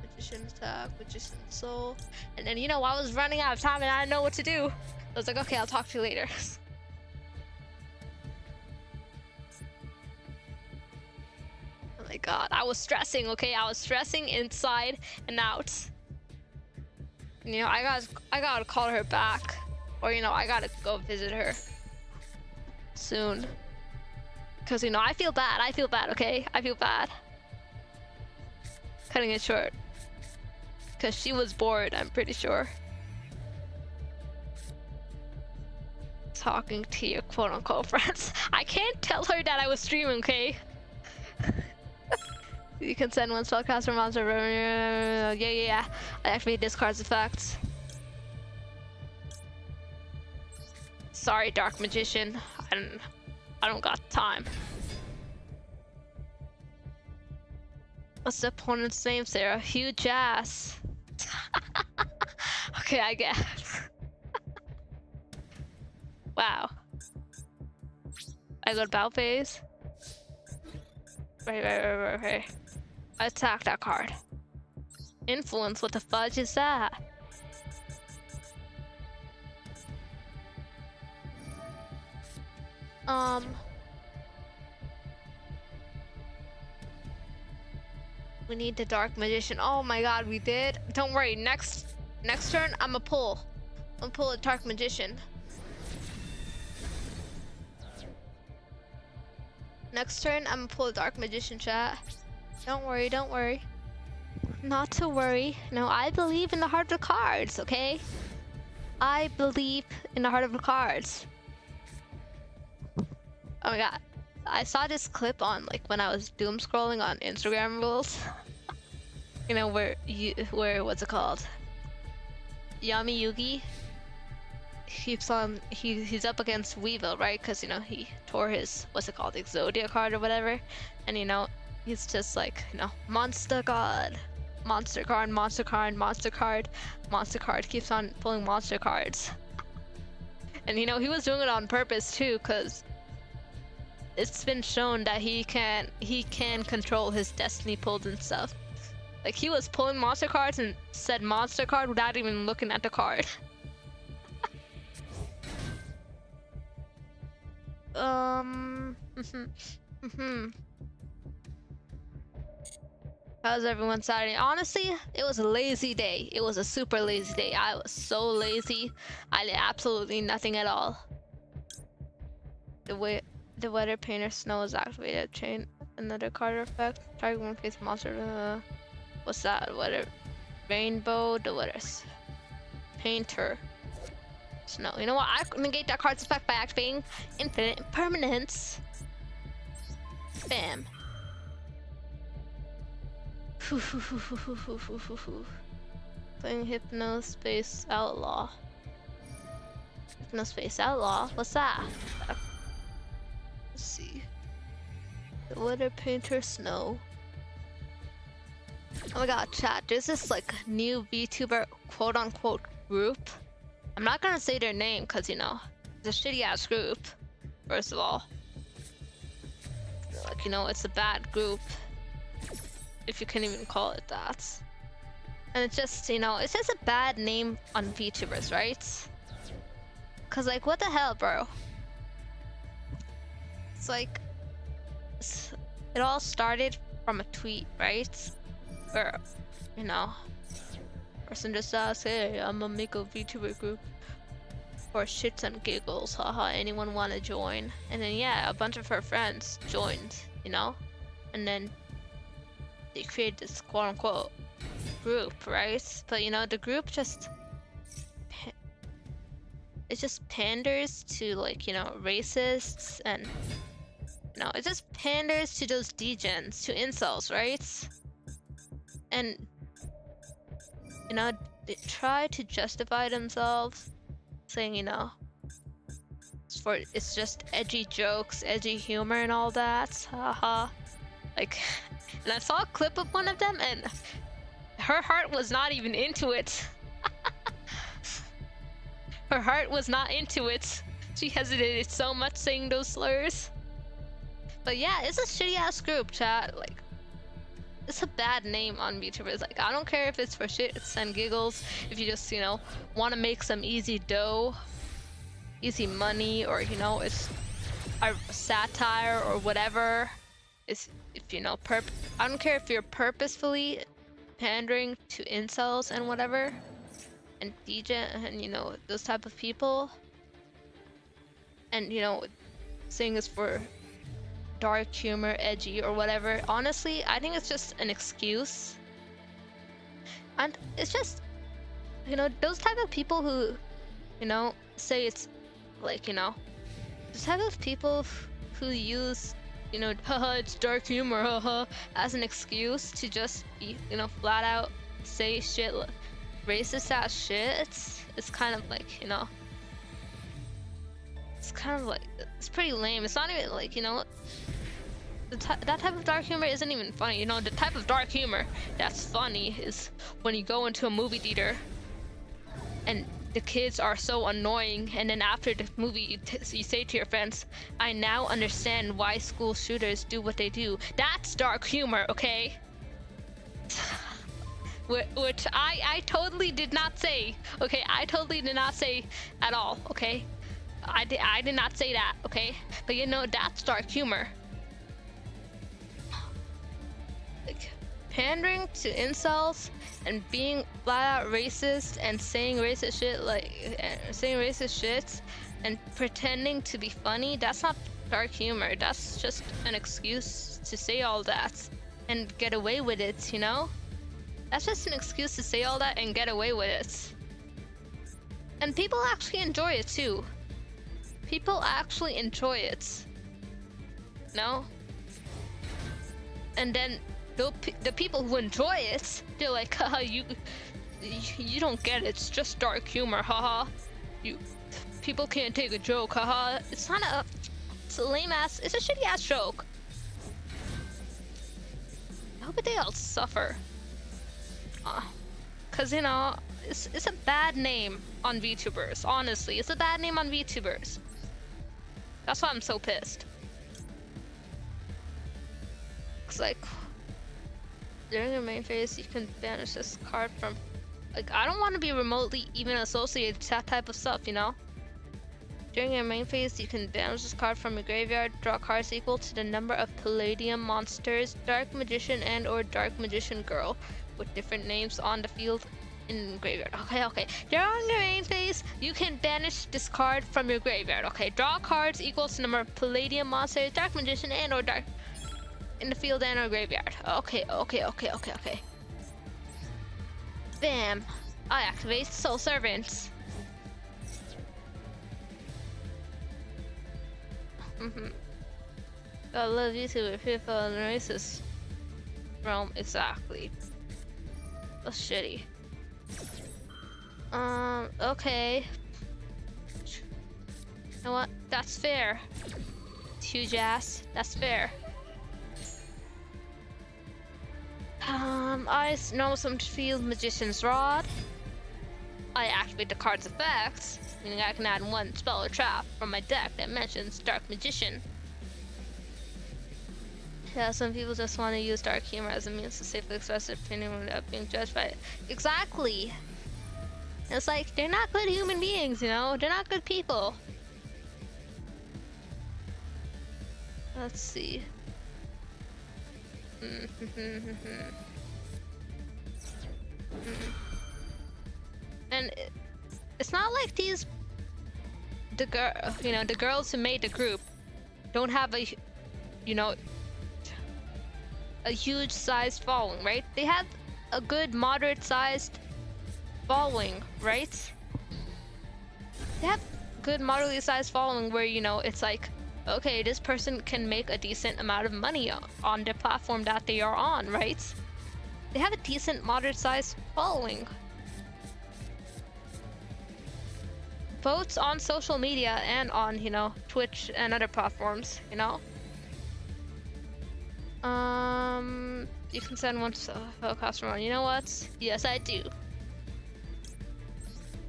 [SPEAKER 1] Magician attack, magician soul. And then, I was running out of time and I didn't know what to do. I was like, okay, I'll talk to you later. Oh my god, I was stressing, okay? I was stressing inside and out. And, I gotta call her back. Or, I gotta go visit her soon. Because, I feel bad. I feel bad, okay? I feel bad. Cutting it short. Because she was bored, I'm pretty sure. Talking to your quote-unquote friends. I can't tell her that I was streaming, okay? You can send one spellcaster monster. Yeah. I activate discards effects. Sorry, Dark Magician. I don't got time. What's the opponent's name, Sarah? Huge ass. Okay, I guess. Wow. I got battle phase. Right. Attack that card. Influence, what the fudge is that? We need the Dark Magician. Oh my god, we did. Don't worry, next turn, I'm gonna pull a Dark Magician. Next turn, I'm gonna pull a Dark Magician, chat. Don't worry. Not to worry. No, I believe in the heart of the cards, okay? I believe in the heart of the cards. Oh my god. I saw this clip on, when I was doom scrolling on Instagram Reels. Where what's it called? Yami Yugi keeps on, he's up against Weevil, right? Because, he tore his, what's it called, Exodia card or whatever. And, he's just like, monster god. Monster card, monster card, monster card, monster card. Keeps on pulling monster cards. And, he was doing it on purpose, too, because it's been shown that he can control his destiny pulls and stuff. Like, he was pulling monster cards and said monster card without even looking at the card. How's everyone Saturday? Honestly, it was a lazy day. It was a super lazy day. I was so lazy. I did absolutely nothing at all. The weather painter snow is activated. Chain another card effect. Target one face monster. What's that? Weather rainbow. The weather's painter snow. You know what? I negate that card's effect by activating infinite impermanence. Bam. Playing Hypnospace Outlaw. Hypnospace Outlaw? What's that? Let's see. The weather painter snow. Oh my god, chat. There's this new VTuber quote unquote group. I'm not gonna say their name because it's a shitty ass group. First of all. It's a bad group. If you can even call it that. And it's just, it's just a bad name on VTubers, right? Cause what the hell, bro? It's it all started from a tweet, right? Where, person just asked, hey, I'm gonna make a VTuber group for shits and giggles, haha, anyone wanna join? And then yeah, a bunch of her friends joined, and then they created this quote-unquote group, right? But the group just it just panders to racists, and it just panders to those degens, to incels, right? And they try to justify themselves, saying it's just edgy jokes, edgy humor, and all that, haha. And I saw a clip of one of them, and her heart was not even into it. Her heart was not into it. She hesitated so much saying those slurs. But yeah, it's a shitty ass group, chat. Like, it's a bad name on VTubers. Like, I don't care if it's for shits and giggles, if you just, you know, want to make some easy dough, easy money, or, you know, it's a satire or whatever. It's, if you know, I don't care if you're purposefully pandering to incels and whatever, and DJ and, you know, those type of people, and, you know, saying it's for dark humor, edgy, or whatever. Honestly, I think it's just an excuse. And it's just, you know, those type of people who, you know, say it's like, you know, those type of people who use, you know, haha, it's dark humor, haha, as an excuse to just be, you know, flat out say shit, racist ass shit. It's kind of like, you know, it's kind of like, it's pretty lame. It's not even like, you know, that type of dark humor isn't even funny. You know, the type of dark humor that's funny is when you go into a movie theater and the kids are so annoying, and then after the movie you say to your friends, I now understand why school shooters do what they do. That's dark humor, okay? Which I totally did not say, okay? I totally did not say at all, okay? I did not say that, okay? But you know, that's dark humor. Like, pandering to incels and being flat out racist and saying racist shit, like saying racist shit and pretending to be funny, that's not dark humor. That's just an excuse to say all that and get away with it, you know? That's just an excuse to say all that and get away with it. And people actually enjoy it too. People actually enjoy it. No? And then the people who enjoy it, they're like, haha, you don't get it. It's just dark humor, haha. People can't take a joke, haha. It's a lame ass, it's a shitty ass joke. I hope they all suffer. Cause you know, it's a bad name on VTubers. Honestly, it's a bad name on VTubers. That's why I'm so pissed. It's like, during your main phase, you can banish this card from, like, I don't want to be remotely even associated to that type of stuff, you know? During your main phase, you can banish this card from your graveyard, draw cards equal to the number of Palladium monsters, Dark Magician and or Dark Magician Girl, with different names on the field in graveyard. Okay. During your main phase, you can banish this card from your graveyard. Okay, draw cards equal to the number of Palladium monsters, Dark Magician and or Dark in the field and or graveyard. Okay. Bam. I activate Soul Servants. I love you too if you fell in the racist realm. Exactly. That's shitty. Okay. You know what? That's fair. Huge ass. That's fair. I know some field Magician's Rod. I activate the card's effects, meaning I can add one spell or trap from my deck that mentions Dark Magician. Yeah, some people just want to use dark humor as a means to safely express their opinion without being judged by it. Exactly! It's like, they're not good human beings, you know? They're not good people. Let's see. And it's not like the girls who made the group don't have a, you know, a huge sized following, right? They have a good moderate sized following, right? They have good moderately sized following where, you know, it's like, okay, this person can make a decent amount of money on the platform that they are on, right? They have a decent moderate sized following. Both on social media and on, you know, Twitch and other platforms, you know? You can send one customer on. You know what? Yes, I do.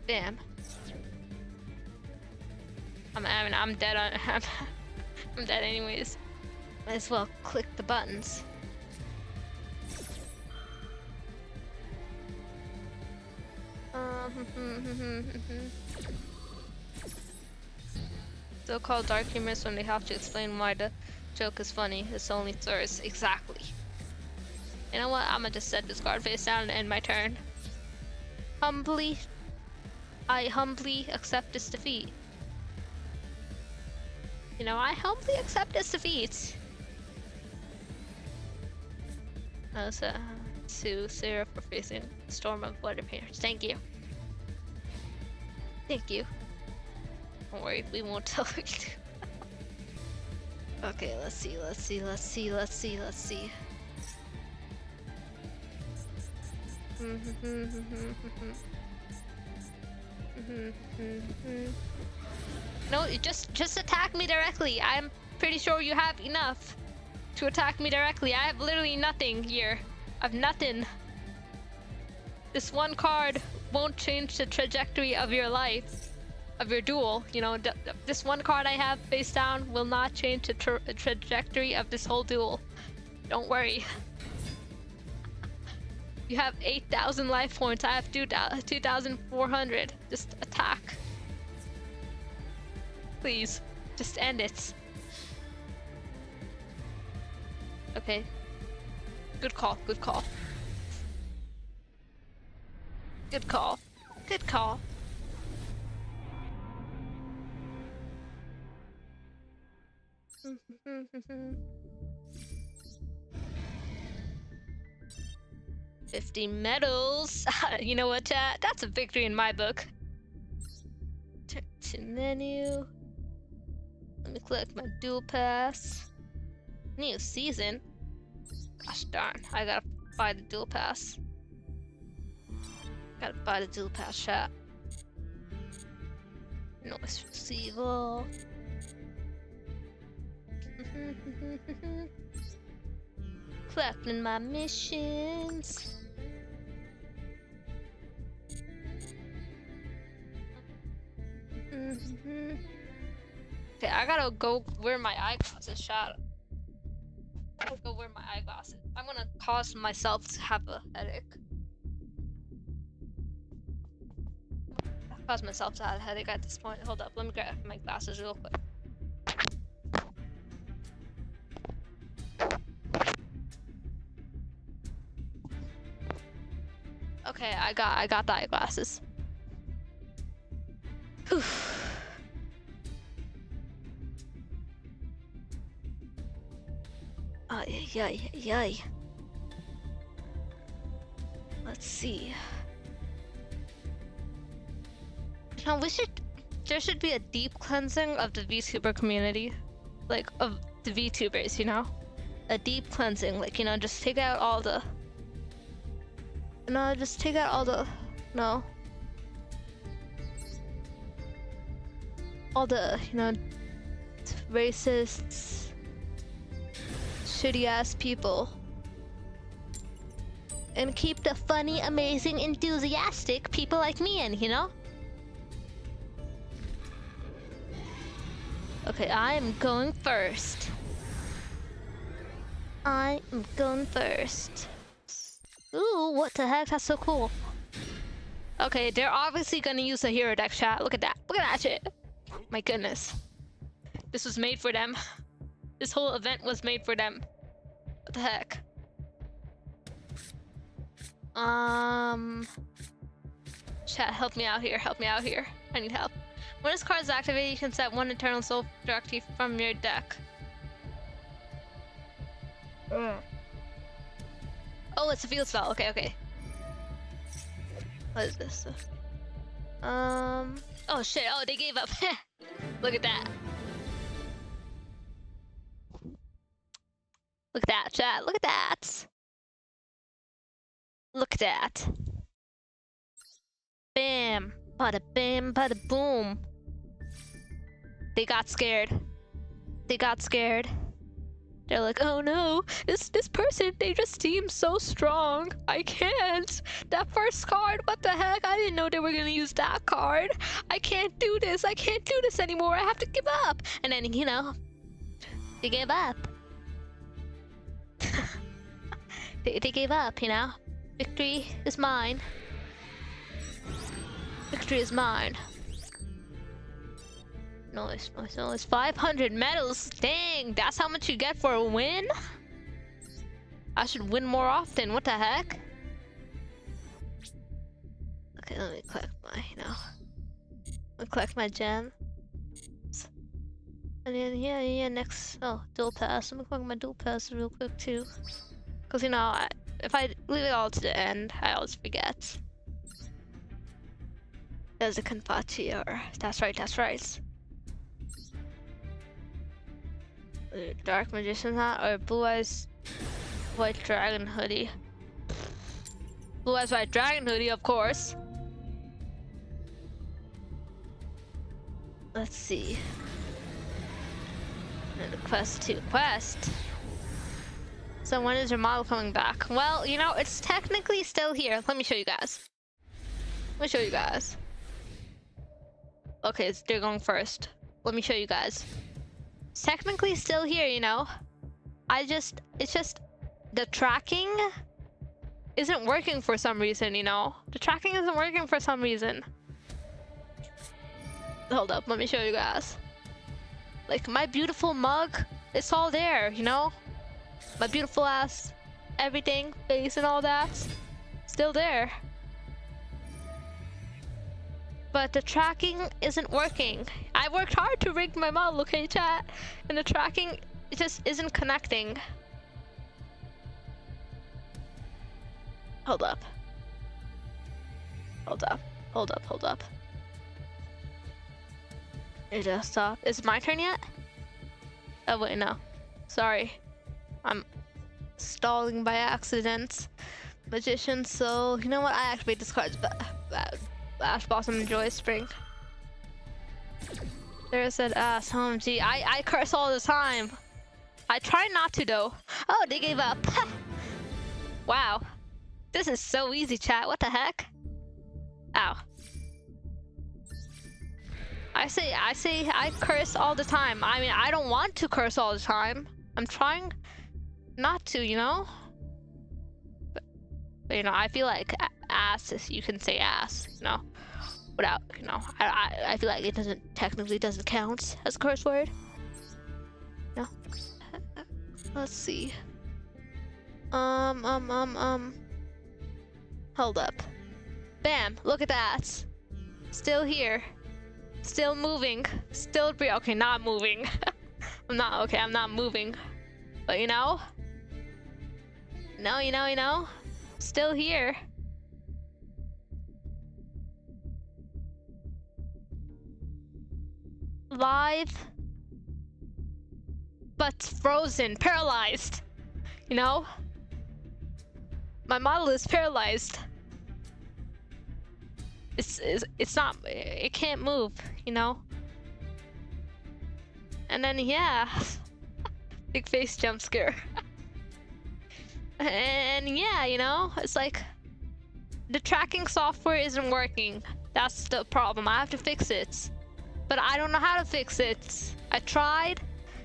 [SPEAKER 1] Bam. I mean, I'm dead on. I'm dead anyways. Might as well click the buttons. They'll call dark humorous when they have to explain why the joke is funny. It's only thirst. Exactly. You know what? I'm gonna just set this guard face down and end my turn. I humbly accept this defeat. You know, I humbly accept this defeat. To Sarah for facing a storm of weather painters. Thank you. Thank you. Don't worry, we won't tell you. Okay, let's see. No, you just attack me directly. I'm pretty sure you have enough to attack me directly. I have literally nothing here. I've nothing. This one card won't change the trajectory of your life, of your duel. You know, this one card I have face down will not change the trajectory of this whole duel. Don't worry. You have 8,000 life points. I have 2,400. Just attack. Please, just end it. Okay. Good call, good call. Good call. Good call. $50 medals. You know what, chat? That's a victory in my book. Turn to menu. Let me click my dual pass. New season. Gosh darn, I gotta buy the dual pass. Gotta buy the dual pass, chat. Noise receiver. Collecting my missions. Okay, I gotta go wear my eyeglasses, chat. I gotta go wear my eyeglasses. I'm gonna cause myself to have a headache. Cause myself to have a headache at this point. Hold up, let me grab my glasses real quick. Okay, I got the eyeglasses. Whew. Yay. Let's see. Now there should be a deep cleansing of the VTuber community. Like, of the VTubers, you know? A deep cleansing, like, you know, just take out all the... No, just take out all the... No. All the, you know, racists, shitty ass people, and keep the funny, amazing, enthusiastic people like me in, you know? Okay, I am going first. Ooh, what the heck? That's so cool. Okay, they're obviously gonna use a hero deck, chat. Look at that. Look at that shit. My goodness. This was made for them. This whole event was made for them. What the heck? Chat, help me out here. I need help. When this card is activated, you can set one Eternal Soul directly from your deck. Oh, it's a field spell. Okay. What is this? Oh shit, oh, they gave up. Look at that. Look at that, chat. Look at that. Look at that. Bam. Bada bam, bada boom. They got scared. They're like, oh no, this person, they just seem so strong. I can't. That first card, what the heck? I didn't know they were gonna use that card. I can't do this. I can't do this anymore. I have to give up. And then, you know, they gave up. they gave up, you know. Victory is mine. Victory is mine. Nice, nice, nice. 500 medals. Dang, that's how much you get for a win? I should win more often. What the heck? Okay, let me collect my, you know. Let me collect my gem. And then, yeah, next. Oh, dual pass. Let me collect my dual pass real quick, too. Because, you know, if I leave it all to the end, I always forget. There's a Kenpachi, or. That's right, that's right. Dark Magician hat or Blue Eyes White Dragon hoodie. Blue Eyes White Dragon hoodie, of course. Let's see. And the quest 2 quest. So when is your model coming back? Well, you know, it's technically still here. Let me show you guys. Let me show you guys. Okay, they're going first. Let me show you guys. It's technically still here, you know. It's just the tracking isn't working for some reason, you know. The tracking isn't working for some reason. Hold up, let me show you guys. Like my beautiful mug, it's all there, you know. My beautiful ass, everything, face and all that, still there. But the tracking isn't working. I worked hard to rig my model, okay, chat? And the tracking, it just isn't connecting. Hold up. Hold up. Hold up. Hold up. It just stopped. Is it my turn yet? Oh wait, no. Sorry. I'm stalling by accident. Magician, so you know what? I activate this card's Ash Blossom Joy Spring. There said ass, OMG. I curse all the time. I try not to though. Oh, they gave up. Wow. This is so easy, chat. What the heck? Ow. I curse all the time. I mean, I don't want to curse all the time. I'm trying not to, you know? But you know, I feel like ass, you can say ass, you know? Without, you know, I feel like it technically doesn't count as a curse word. No. Let's see. Hold up. Bam, look at that. Still here. Still moving. Still okay, not moving. I'm not moving. But you know? No, you know? Still here. Live. But frozen, paralyzed. You know? My model is paralyzed. It's not, it can't move, you know? And then, yeah. Big face jump scare. And yeah, you know, it's like the tracking software isn't working. That's the problem. I have to fix it. But I don't know how to fix it. I tried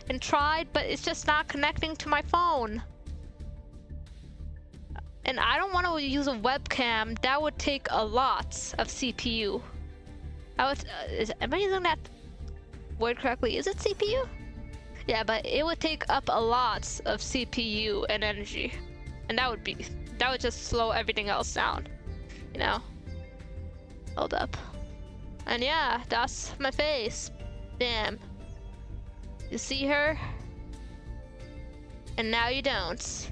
[SPEAKER 1] and tried, but it's just not connecting to my phone. And I don't want to use a webcam. That would take a lot of CPU. Am I using that word correctly? Is it CPU? Yeah, but it would take up a lot of CPU and energy. And that would just slow everything else down. You know? Hold up. And yeah, that's my face. Damn. You see her? And now you don't.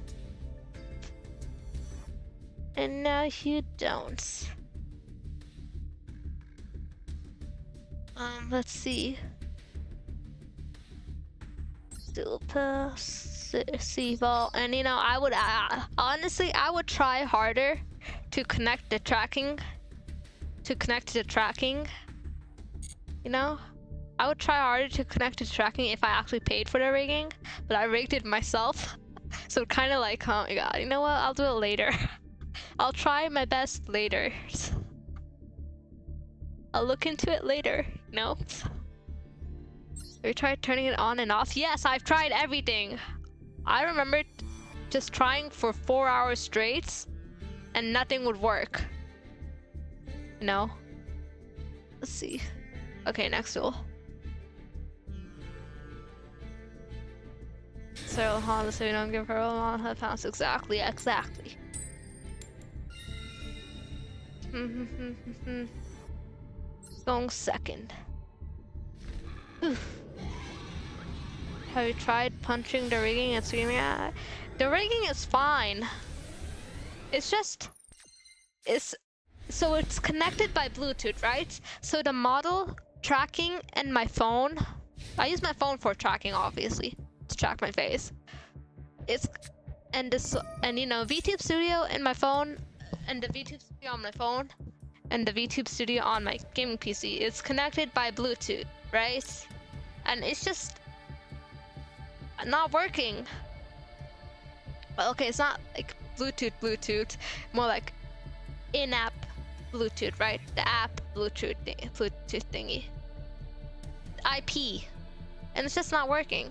[SPEAKER 1] And now you don't. Let's see. Dual pass, C-ball, and you know, I would honestly, I would try harder to connect the tracking. You know, I would try harder to connect to tracking if I actually paid for the rigging, but I rigged it myself. So kind of like, oh my god, you know what? I'll do it later. I'll try my best later. I'll look into it later, you know? Have you tried turning it on and off? Yes, I've tried everything. I remember just trying for 4 hours straight and nothing would work. You know? Let's see. Okay, next duel. Cyril Honda, so you don't give her a lot of pounds. Exactly. Going second. Have you tried punching the rigging and screaming at it? The rigging is fine. It's just... So it's connected by Bluetooth, right? So the model tracking and my phone... I use my phone for tracking, obviously. To track my face. And you know, VTube Studio in my phone, and the VTube Studio on my phone, and the VTube Studio on my gaming PC. It's connected by Bluetooth, right? And it's just not working. Well, okay, it's not like Bluetooth, more like in-app Bluetooth, right? The app Bluetooth thingy. IP, and it's just not working.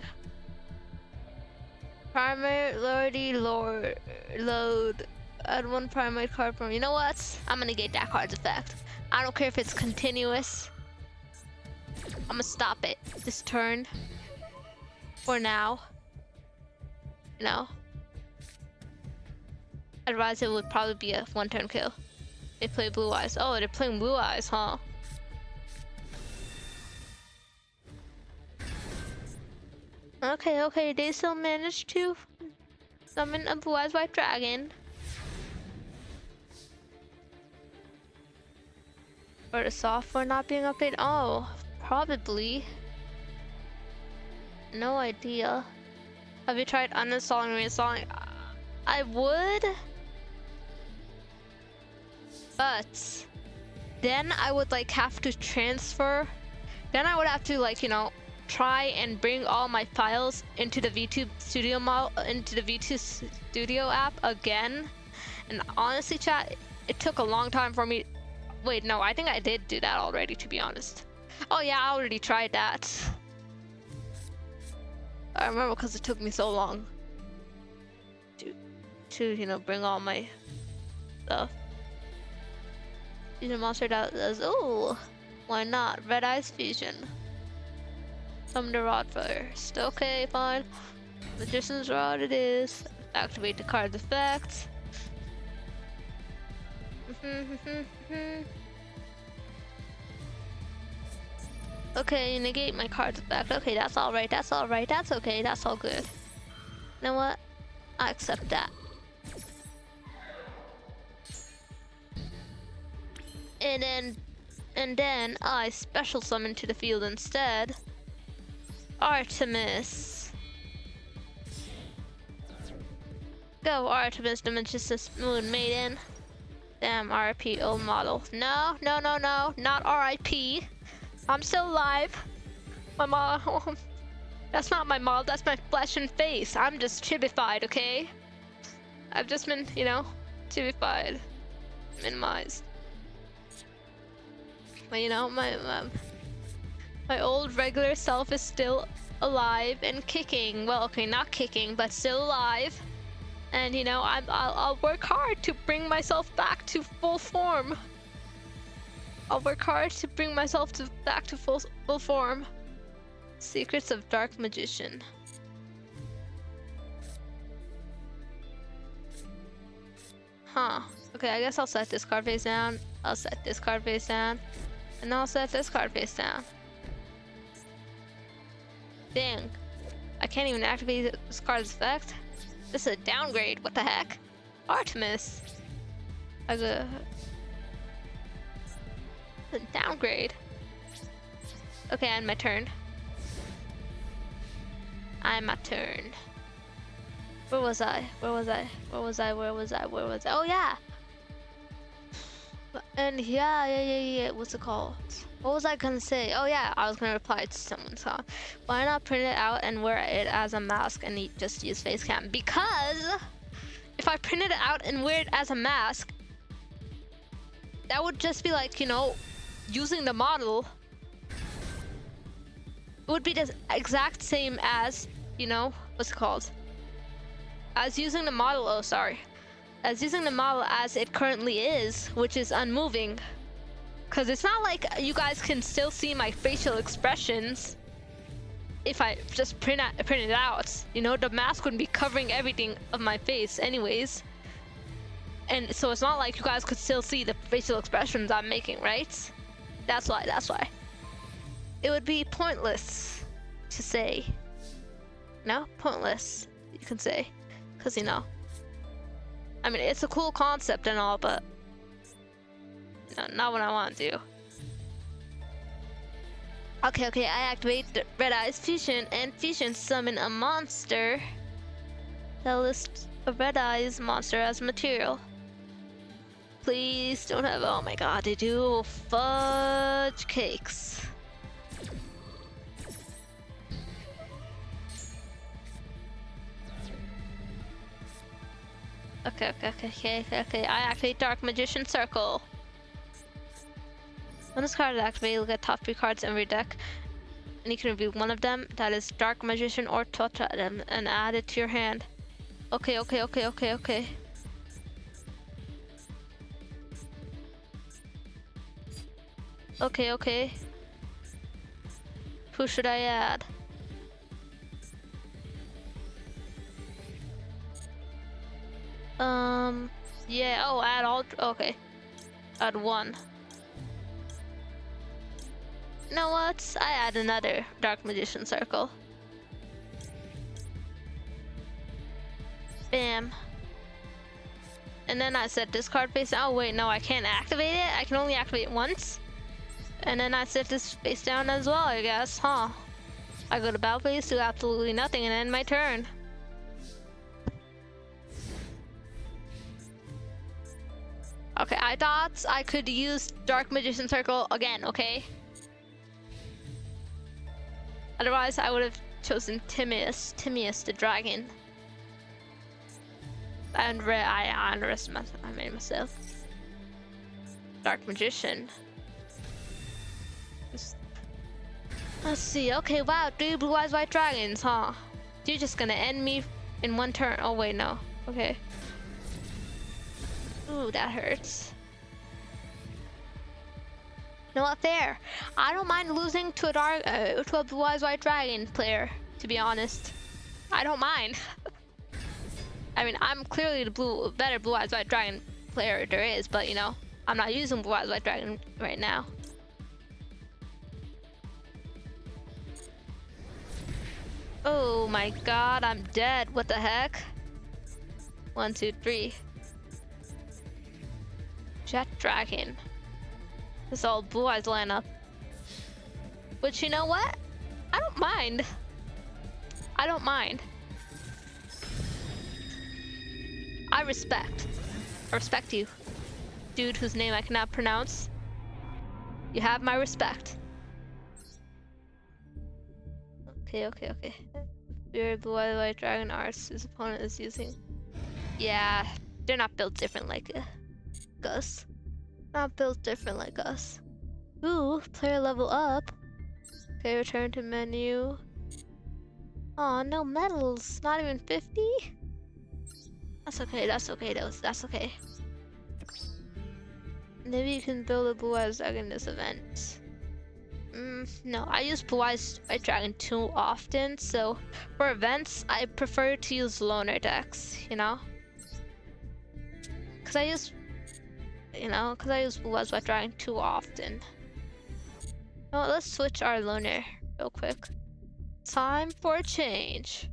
[SPEAKER 1] Primary load. Add one primary card from. You know what? I'm gonna get that card's effect. I don't care if it's continuous. I'm gonna stop it this turn. For now. You know. Otherwise, it would probably be a one-turn kill. They play Blue Eyes. Oh, they're playing Blue Eyes, huh? Okay, they still managed to summon a Blue Eyes White Dragon. Or the software not being updated? Oh, probably. No idea. Have you tried uninstalling and reinstalling? I would. But then I would like have to transfer. Then I would have to like, you know, try and bring all my files into the VTube Studio app again. And honestly, chat, it took a long time for me. Wait, no, I think I did do that already, to be honest. Oh yeah, I already tried that. I remember because it took me so long to you know, bring all my stuff. Fusion monster that says, oh, why not? Red Eyes Fusion. Summon the rod first. Okay, fine. Magician's Rod it is. Activate the card's effect. Okay, negate my card's effect. Okay, that's alright, that's okay, that's all good. You know what? I accept that. And then I special summon to the field instead. Artemis. Go Artemis, the Magician's Moon Maiden. Damn, RIP old model. No, not RIP. I'm still alive. My model. That's not my model, that's my flesh and face. I'm just chibified, okay? I've just been, you know, chibified. Minimized. But you know, my old regular self is still alive and kicking. Well, okay, not kicking, but still alive. And you know, I'll work hard to bring myself back to full form. I'll work hard to bring myself back to full form. Secrets of Dark Magician. Huh. Okay, I guess I'll set this card face down. I'll set this card face down. And I'll set this card face down. Dang. I can't even activate this card's effect. This is a downgrade. What the heck? Artemis. As a downgrade. Okay, and my turn. I'm my turn. Where was I? Oh yeah. And yeah. What's it called? What was I gonna say? Oh yeah, I was gonna reply to someone's song. Why not print it out and wear it as a mask and just use face cam? Because if I printed it out and wear it as a mask, that would just be like, you know, using the model. It would be the exact same as, you know, what's it called? As using the model, oh sorry. As using the model as it currently is, which is unmoving. Cause it's not like you guys can still see my facial expressions if I just print it out. You know, the mask would be covering everything of my face anyways. And so it's not like you guys could still see the facial expressions I'm making, right? That's why. It would be pointless to say. No, pointless, you can say. Cause you know, I mean, it's a cool concept and all, but no, not what I want to do. Okay, I activate the Red Eye's Fusion and Fusion summon a monster that lists a Red Eye's monster as material. Please don't have, oh my god, they do fudge cakes. Okay, I activate Dark Magician Circle. When this card is activated, look at top 3 cards in your deck, and you can review one of them, that is Dark Magician or Totem, and add it to your hand. Okay. Okay. Who should I add? Yeah, oh, add all, okay. Add 1. You know what? I add another Dark Magician Circle. Bam. And then I set this card face down. Oh wait, no, I can't activate it. I can only activate it once. And then I set this face down as well, I guess, huh? I go to battle phase, do absolutely nothing, and end my turn. Okay, I thought I could use Dark Magician Circle again, okay? Otherwise, I would have chosen Timaeus the dragon. I underestimated myself. Dark Magician. Let's see. Okay, wow, 3 blue eyes white dragons, huh? You're just gonna end me in 1 turn. Oh wait, no. Okay. Ooh, that hurts. You know what? Fair. I don't mind losing to a blue eyes white dragon player. To be honest, I don't mind. I mean, I'm clearly the better blue eyes white dragon player there is, but you know, I'm not using blue eyes white dragon right now. Oh my god, I'm dead. What the heck? 1, 2, 3. Jet Dragon. This all blue eyes lineup. Which, you know what? I don't mind. I don't mind. I respect you, dude whose name I cannot pronounce. You have my respect. Okay. Spirit blue eyes white dragon arts his opponent is using. Yeah, they're not built different like us. Not built different like us. Ooh, player level up. Okay, return to menu. Aw, no medals. Not even 50? That's okay, that's okay. Maybe you can build a blue eyes dragon in this event. No, I use blue eyes white dragon too often, so for events, I prefer to use loner decks, you know? Cause I use blue eyes white dragon too often. No, let's switch our loner real quick. Time for a change.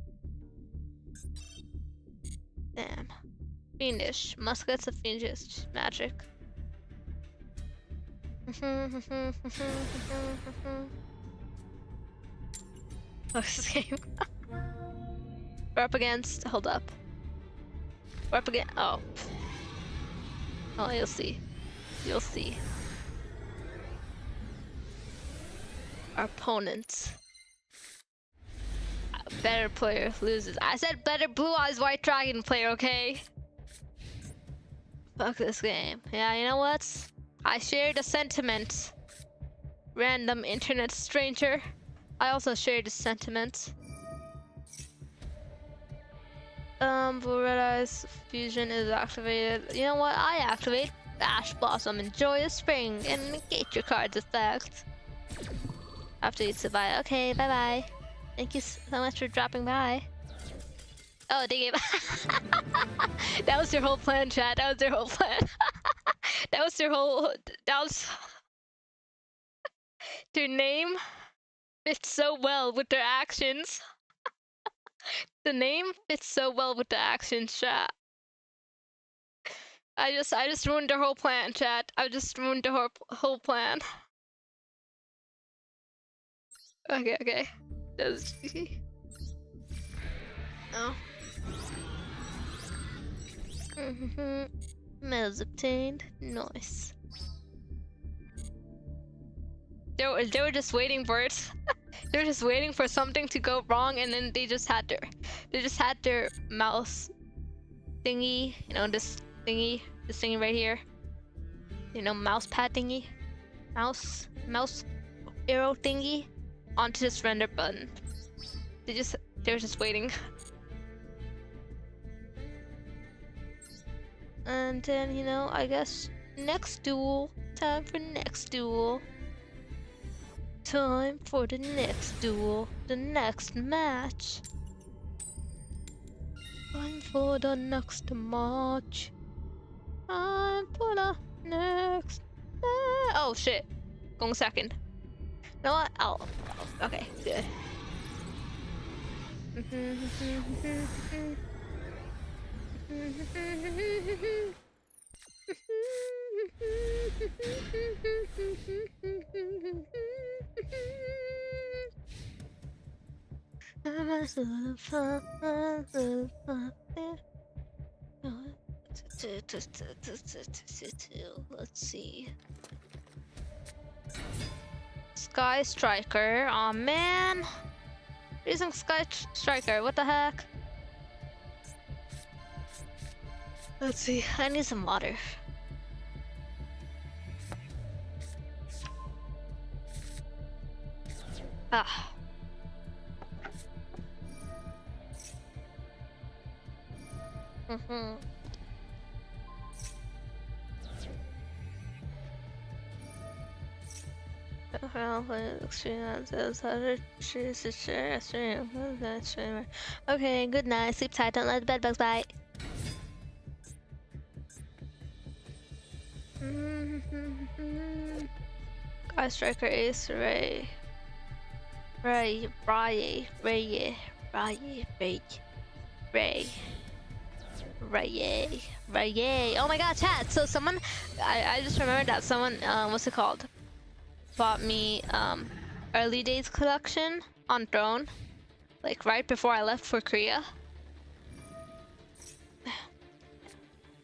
[SPEAKER 1] Damn. Fiendish. Muskets of fiendish magic. What's this game? We're up against. Hold up. We're up against. Oh. Oh, you'll see. You'll see. our opponents. Better player loses. I said better blue eyes white dragon player, okay? Fuck this game. Yeah, you know what? I share the sentiment. Random internet stranger. I also share the sentiment. Blue red eyes fusion is activated. You know what? I activate Ash Blossom. Enjoy the spring and negate your card's effect. After you survive. Okay, bye bye. Thank you so much for dropping by. Oh, they gave. That was your whole plan, chat. That was your whole plan. That was your whole. That was. Their name fits so well with their actions. The name fits so well with the actions, chat. I just ruined their whole plan, chat. I just ruined the whole plan. Okay. That was easy. Oh. Medals obtained. Nice. They were just waiting for it. They were just waiting for something to go wrong, and then they just had their mouse thingy. You know, this thingy right here. You know, mouse pad thingy, mouse arrow thingy, onto this render button. They were just waiting. And then, you know, I guess next duel. Time for next duel. Time for the next duel. The next match. Time for the next match. Time for the next. Oh shit. Going second. You know what? Okay, good. Let's see. Sky Striker. Aw, man. Using Sky Striker. What the heck? Let's see. I need some water. Ah. Okay, good night. Sleep tight. Don't let the bed bugs bite. Sky Striker Ace Ray. Ray. Oh my god, chat! So someone, I just remembered that someone, what's it called? Bought me, early days collection on Throne. Like right before I left for Korea.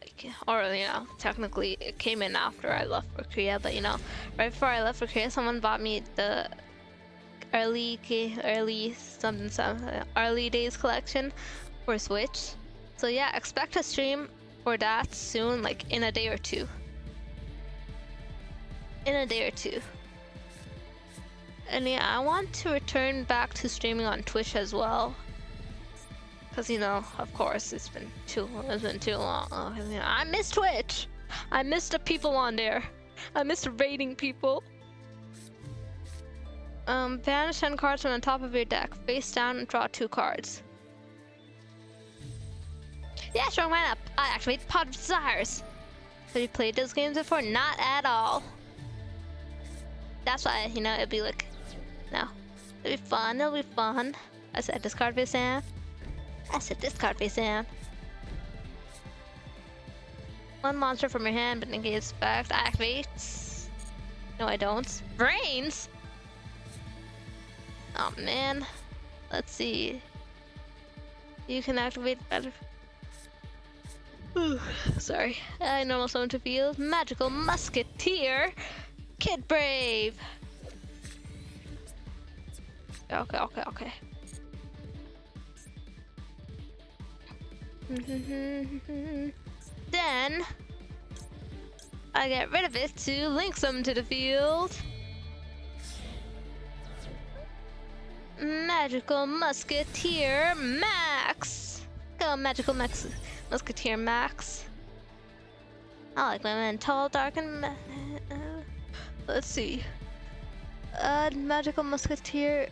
[SPEAKER 1] Like, or, you know, technically it came in after I left for Korea, but you know, right before I left for Korea, someone bought me the early days collection for Switch. So yeah, expect a stream for that soon, like in a day or two. And yeah, I want to return back to streaming on Twitch as well. Cause you know, of course, it's been too long. You know, I miss Twitch. I miss the people on there. I miss raiding people. Banish 10 cards from the top of your deck. Face down and draw 2 cards. Yeah, strong mine up. I activate Pot of Desires. Have you played those games before? Not at all. That's why, you know, it'd be like, no. It'll be fun. I said discard face down. One monster from your hand, but negates effect. I activate. No, I don't. Brains? Oh man. Let's see. You can activate better. Sorry. I normal summon to field. Magical Musketeer. Kid Brave. Okay, okay, okay. Then I get rid of it to link them to the field. Magical Musketeer Max. Go, Magical Musketeer Max. I like my men tall, dark, and let's see. Add Magical Musketeer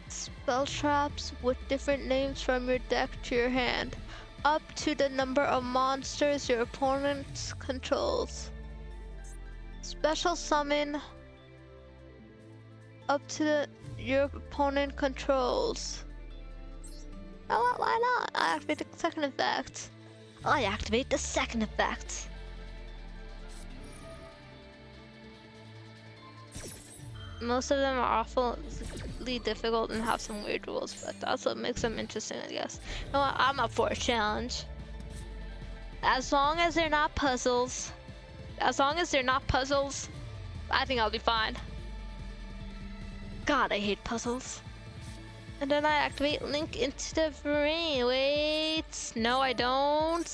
[SPEAKER 1] spell traps with different names from your deck to your hand, up to the number of monsters your opponent controls. Special summon up to your opponent controls. Oh, why not? I activate the second effect. I activate the second effect. Most of them are awfully difficult and have some weird rules, but that's what makes them interesting, I guess. You know what? I'm up for a challenge. As long as they're not puzzles. I think I'll be fine. God, I hate puzzles. And then I activate Link into the brain. Wait, no I don't.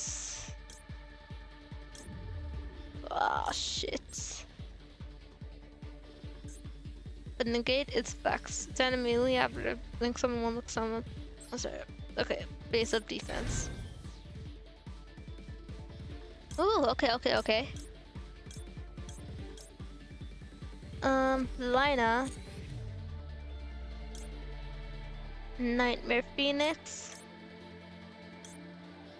[SPEAKER 1] Oh shit. But negate its effects. It's immediately after Link summon one, look summon. Oh, sorry. Okay, base up defense. Ooh, okay. Lina. Nightmare Phoenix.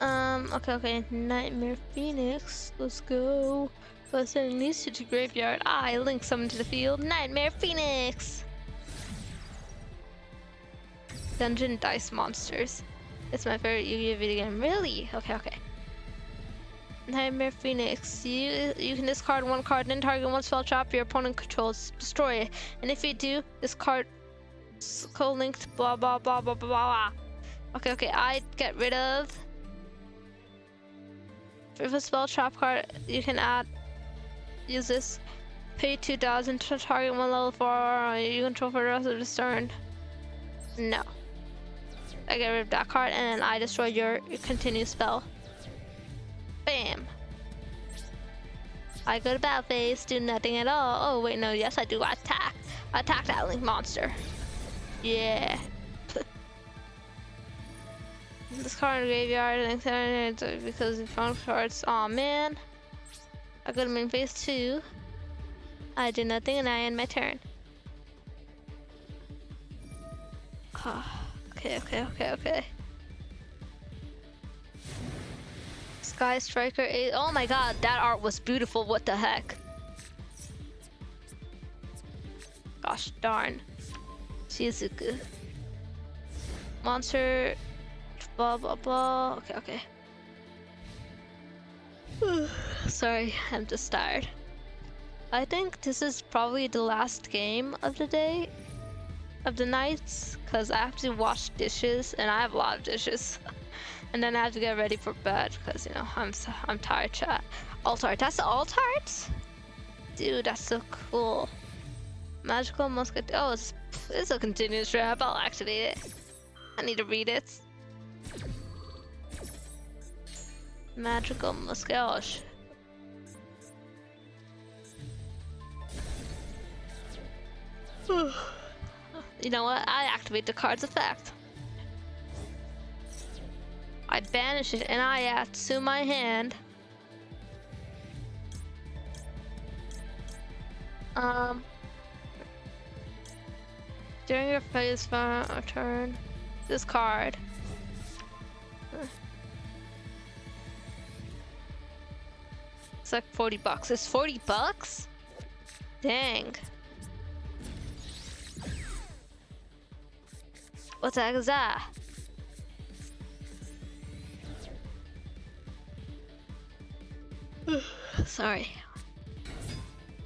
[SPEAKER 1] Okay. Nightmare Phoenix. Let's go. But sending these to the graveyard. I link summon to the field. Nightmare Phoenix. Dungeon Dice Monsters. It's my favorite Yu-Gi-Oh video game. Really? Okay. Nightmare Phoenix. You can discard one card, then target one spell trap your opponent controls. Destroy it. And if you do, discard co-linked blah blah blah blah blah blah. Okay. I get rid of. If a spell trap card, you can use this. Pay 2,000 to target one level 4 you control for the rest of the turn. No. I get rid of that card and I destroy your continue spell. Bam. I go to battle phase, do nothing at all. Oh wait, no, yes I do. I attack that link monster. Yeah. This card in the graveyard because the front cards. Aw man. I go to main phase 2. I do nothing and I end my turn. Okay. Sky Striker 8. Oh my god, that art was beautiful. What the heck? Gosh darn. Shizuku. Monster. Blah blah blah. Okay. Sorry, I'm just tired. I think this is probably the last game of the day, of the nights, because I have to wash dishes and I have a lot of dishes. And then I have to get ready for bed because, you know, I'm tired, chat. Alt art. That's the alt art? Dude, that's so cool. Magical Musket. Oh, it's a continuous trap. I'll activate it. I need to read it. Magical Musket. Oh, shit. You know what? I activate the card's effect. I banish it and I add to my hand. During your phase for a turn, this card. It's like $40. It's $40? Dang. What the heck is that? Sorry.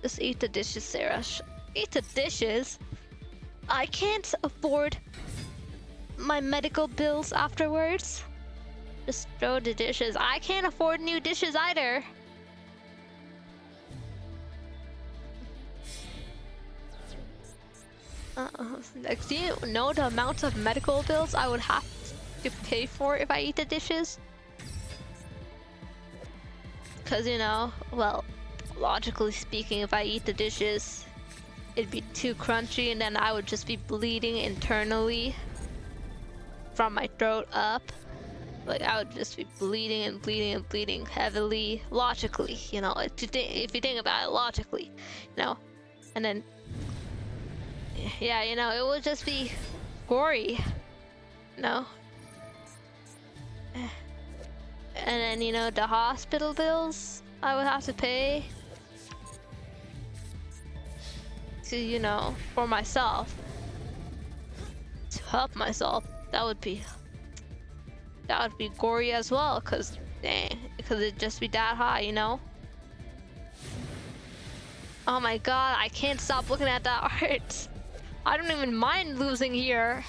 [SPEAKER 1] Just eat the dishes, Sarah. Eat the dishes? I can't afford my medical bills afterwards. Just throw the dishes. I can't afford new dishes either. Like, do you know the amount of medical bills I would have to pay for if I eat the dishes? Because, you know, well, logically speaking, if I eat the dishes, it'd be too crunchy and then I would just be bleeding internally from my throat up. Like, I would just be bleeding and bleeding and bleeding heavily, logically, you know, if you think about it logically, you know, and then, yeah, you know, it would just be gory, you know. And then, you know, the hospital bills I would have to pay to, you know, for myself, to help myself, that would be gory as well, because it'd just be that high, you know. Oh my god, I can't stop looking at that art. I don't even mind losing here.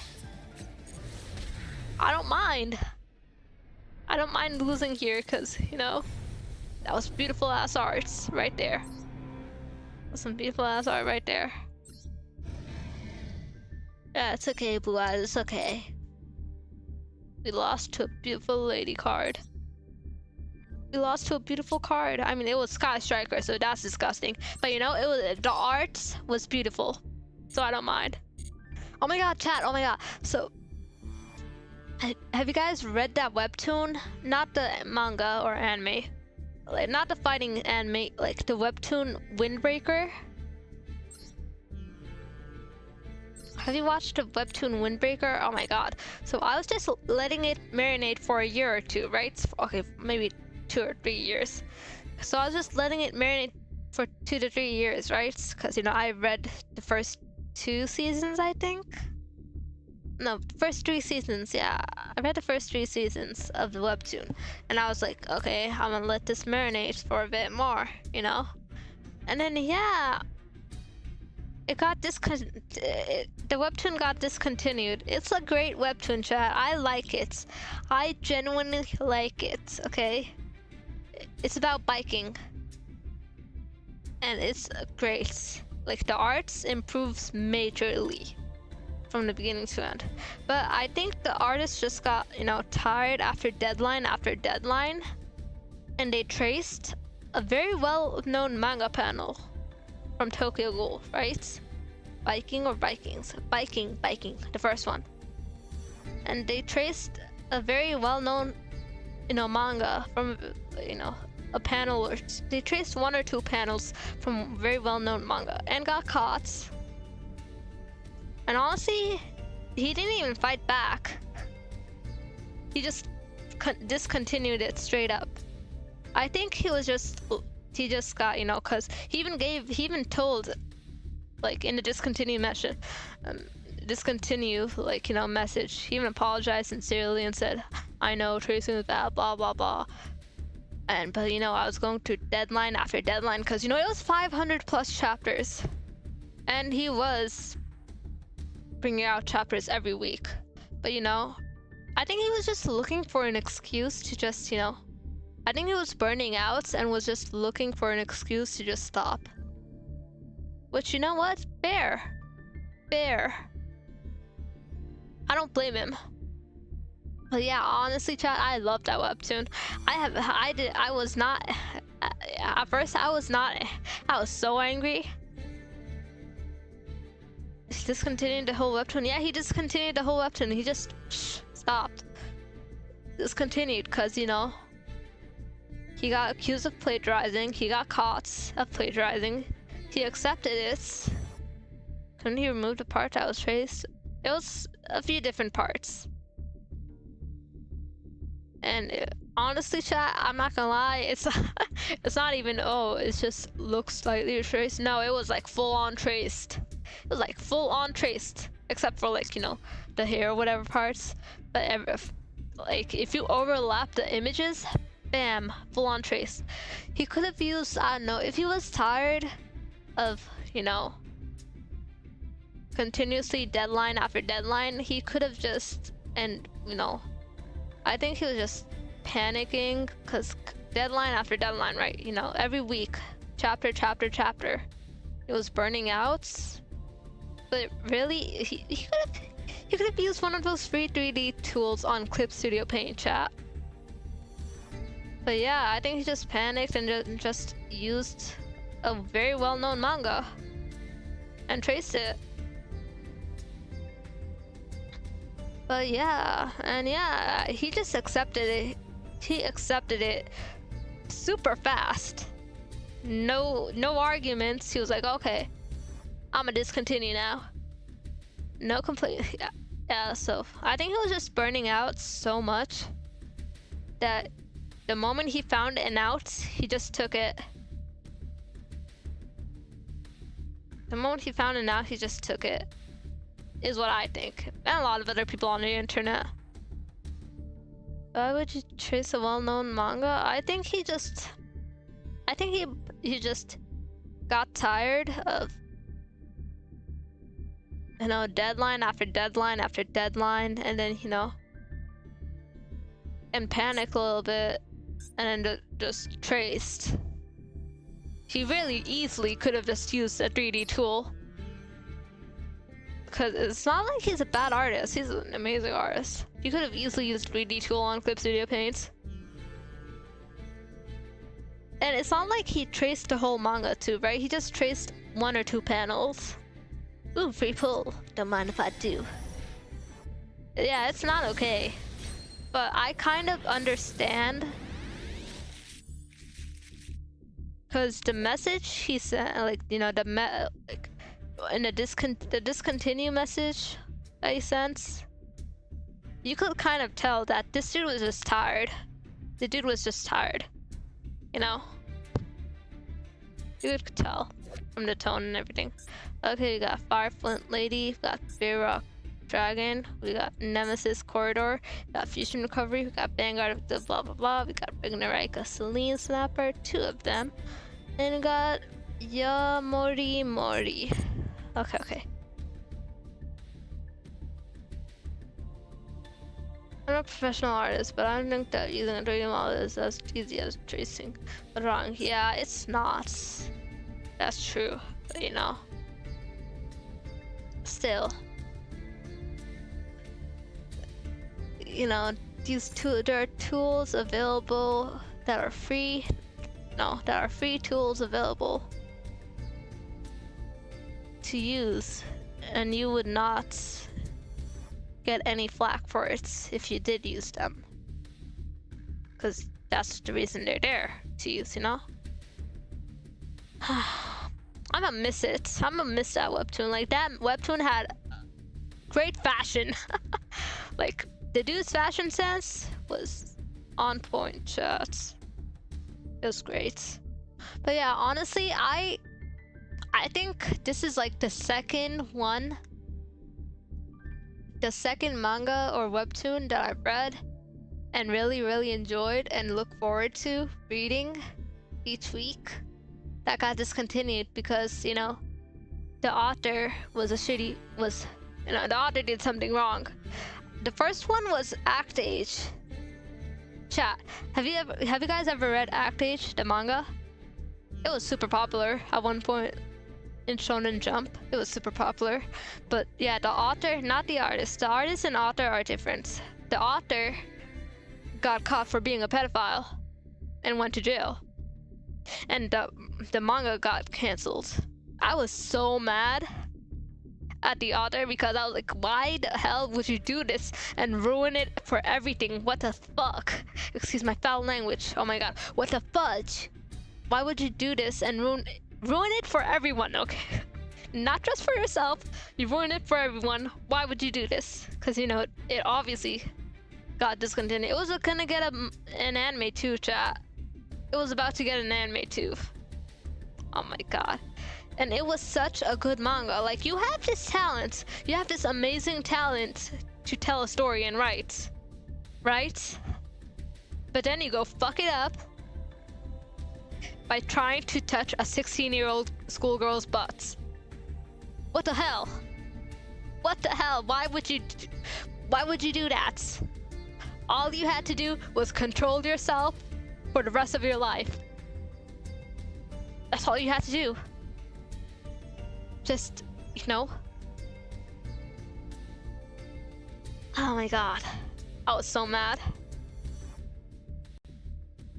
[SPEAKER 1] I don't mind losing here, because, you know, that was beautiful ass arts right there. That's some beautiful ass art right there. Yeah, it's okay, Blue Eyes, it's okay. We lost to a beautiful lady card. We lost to a beautiful card. I mean, it was Sky Striker, so that's disgusting. But you know, the art was beautiful, so I don't mind. Oh my god, chat! Oh my god. So, have you guys read that webtoon? Not the manga or anime, like not the fighting anime, like the webtoon Windbreaker. Have you watched the webtoon Windbreaker? Oh my god. So I was just letting it marinate for a year or two, right? Okay, maybe 2 or 3 years. So I was just letting it marinate for 2 to 3 years, right? Because, you know, I read the first 2 seasons, I think. No, first 3 seasons, yeah. I read the first 3 seasons of the webtoon. And I was like, okay, I'm gonna let this marinate for a bit more, you know? And then, yeah, it got the webtoon got discontinued. It's a great webtoon, chat. I like it. I genuinely like it, okay? It's about biking. And it's great. Like, the arts improves majorly from the beginning to end. But I think the artists just got, you know, tired after deadline after deadline. And they traced a very well-known manga panel from Tokyo Ghoul, right? Biking or Vikings? Biking, the first one. And they traced a very well-known, you know, manga from, you know, a panel, or they traced 1 or 2 panels from very well-known manga and got caught. And honestly, he didn't even fight back. He just discontinued it straight up. I think he just got, you know, because he even told, like, in the discontinue message, like, you know, message, he even apologized sincerely and said, I know tracing is bad, blah blah blah. But you know, I was going through deadline after deadline, because, you know, it was 500 plus chapters, and he was bringing out chapters every week. But, you know, I think he was just looking for an excuse to just, you know, I think he was burning out and was just looking for an excuse to just stop. Which, you know what? Fair. I don't blame him. But yeah, honestly, chat, I love that webtoon. At first I was so angry. He discontinued the whole webtoon. Yeah, he discontinued the whole webtoon. He just stopped. Discontinued, because, you know, he got accused of plagiarizing. He got caught of plagiarizing. He accepted it. Couldn't he remove the part that was traced? It was a few different parts. And honestly, chat, I'm not gonna lie, it's not even, oh, it just looks slightly traced. No, it was like full on traced. It was like full on traced, except for, like, you know, the hair or whatever parts. But like, if you overlap the images, bam, full on traced. He could have used, I don't know, if he was tired of, you know, continuously deadline after deadline, he could have just, and, you know, I think he was just panicking, because deadline after deadline, right? You know, every week, chapter. It was burning out. But really, he could have used one of those free 3D tools on Clip Studio Paint, chat. But yeah, I think he just panicked and just used a very well-known manga and traced it. But yeah, and yeah, he just accepted it. He accepted it super fast. No arguments. He was like, okay, I'm gonna discontinue now. No complaint. Yeah, so I think he was just burning out so much that the moment he found an out, he just took it. The moment he found an out, he just took it. Is what I think. And a lot of other people on the internet. Why would you trace a well-known manga? I think he just got tired of, you know, deadline after deadline after deadline, and then, you know, and panicked a little bit, and then just traced. He really easily could have just used a 3D tool. Because it's not like he's a bad artist, he's an amazing artist. You could have easily used 3D tool on Clip Studio Paint. And it's not like he traced the whole manga too, right? He just traced 1 or 2 panels. Ooh, free pull. Don't mind if I do. Yeah, it's not okay. But I kind of understand. Because the message he sent, like, you know, in the discontinue message that he sent, you could kind of tell that this dude was just tired. The dude was just tired, you know? You could tell from the tone and everything. Okay, we got Fire Flint Lady, we got Bear Rock Dragon, we got Nemesis Corridor, we got Fusion Recovery, we got Vanguard of the blah blah blah, we got Ragnaraka Celine Snapper, 2 of them, and we got Yamori Mori. Okay. I'm a professional artist, but I don't think that using a 3D model is as easy as tracing a drawing. Yeah, it's not. That's true, but you know. Still. You know, there are tools available that are free. No, there are free tools available to use, and you would not get any flack for it if you did use them, because that's the reason they're there to use, you know. I'm gonna miss it. I'm gonna miss that webtoon. Like, that webtoon had great fashion. Like, the dude's fashion sense was on point, chat. It was great. But yeah, honestly, I think this is like the second manga or webtoon that I've read and really enjoyed and look forward to reading each week that got discontinued because, you know, the author the author did something wrong. The first one was Act Age. Chat, have you guys ever read Act Age, the manga? It was super popular at one point in Shonen Jump. It was super popular. But yeah, the author, not the artist. The artist and author are different. The author got caught for being a pedophile and went to jail. And the manga got cancelled. I was so mad at the author because I was like, why the hell would you do this and ruin it for everything? What the fuck? Excuse my foul language. Oh my god. What the fudge? Why would you do this and ruin it for everyone? Okay. Not just for yourself. You ruin it for everyone. Why would you do this? Because, you know, it obviously got discontinued. It was gonna get an anime too, chat. It was about to get an anime too. Oh my god. And it was such a good manga. Like, you have this talent. You have this amazing talent to tell a story and write. Right? But then you go fuck it up by trying to touch a 16-year-old schoolgirl's butt. What the hell? What the hell? Why would you do that? All you had to do was control yourself for the rest of your life. That's all you had to do. Just, you know, Oh my god, I was so mad.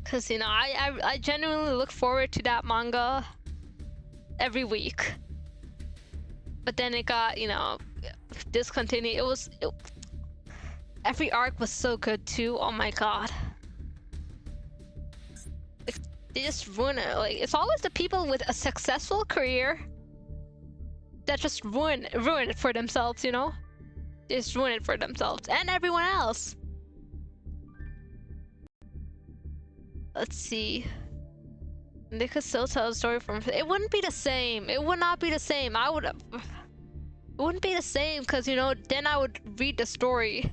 [SPEAKER 1] Cause you know, I genuinely look forward to that manga every week. But then it got, you know, discontinued. Every arc was so good too. Oh my god. Like, they just ruin it. Like, it's always the people with a successful career that just ruin it for themselves, you know? They just ruin it for themselves and everyone else. Let's see. They could still tell a story from it. Wouldn't be the same. It would not be the same. It wouldn't be the same because, you know, then I would read the story.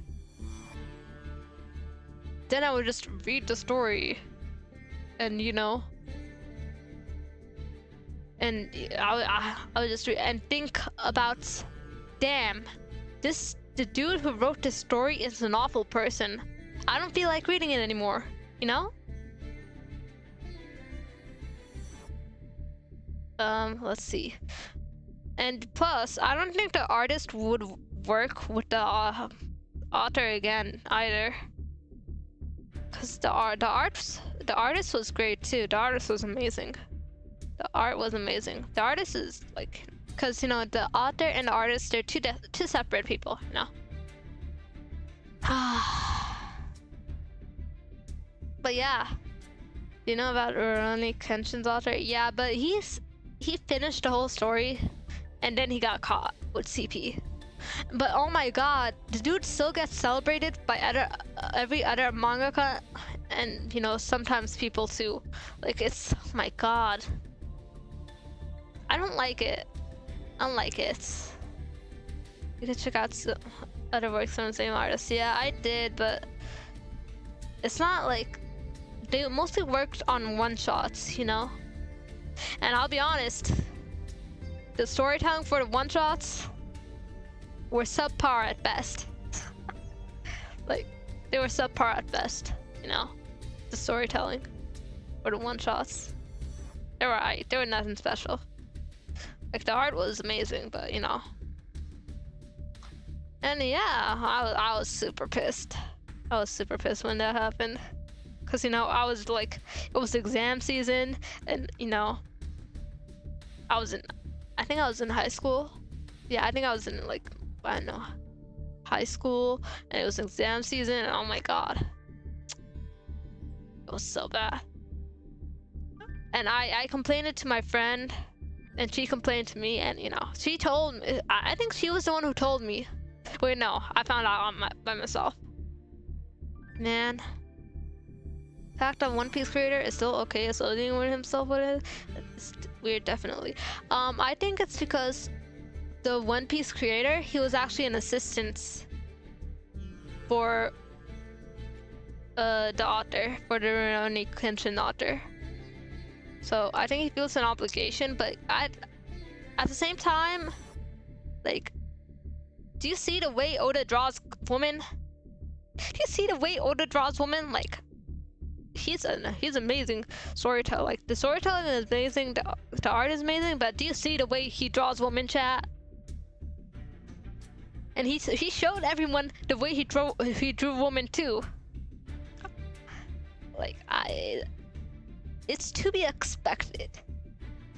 [SPEAKER 1] Then I would just read the story. And, you know. And I would just read and think about, damn, the dude who wrote this story is an awful person. I don't feel like reading it anymore, you know? Let's see. And plus, I don't think the artist would work with the author again either. Cause the artist was great too. The artist was amazing. The art was amazing. The artist is like, cause you know the author and the artist, they're two separate people, you know. But yeah, you know about Rurouni Kenshin's author? Yeah, but he finished the whole story, and then he got caught with CP. But oh my god, the dude still gets celebrated by every other mangaka, and you know sometimes people too. Like it's, oh my god, I don't like it. I don't like it. You can check out some other works from the same artist. Yeah, I did, but it's not like they mostly worked on one-shots, you know. And I'll be honest, the storytelling for the one-shots were subpar at best. Like, they were subpar at best, you know? The storytelling for the one-shots. They were nothing special. Like, the art was amazing, but, you know. And yeah, I was super pissed. I was super pissed when that happened. Cause, you know, I was like, it was exam season, and, you know, I think I was in high school. Yeah, I think I was in, like, I don't know, high school, and it was exam season, and oh my god. It was so bad. And I complained it to my friend, and she complained to me, and, you know, she told me, I think she was the one who told me. Wait, no, I found out by myself. Man. The fact that One Piece creator is still okay associating with himself with it, it's weird, definitely. I think it's because the One Piece creator, he was actually an assistant for the author, for the Rurouni Kenshin author. So I think he feels an obligation, but at the same time, like, do you see the way Oda draws women? Do you see the way Oda draws women? Like, he's amazing storyteller. Like, the storytelling is amazing, the art is amazing, but do you see the way he draws women, chat? And he showed everyone the way he drew women too. Like, it's to be expected,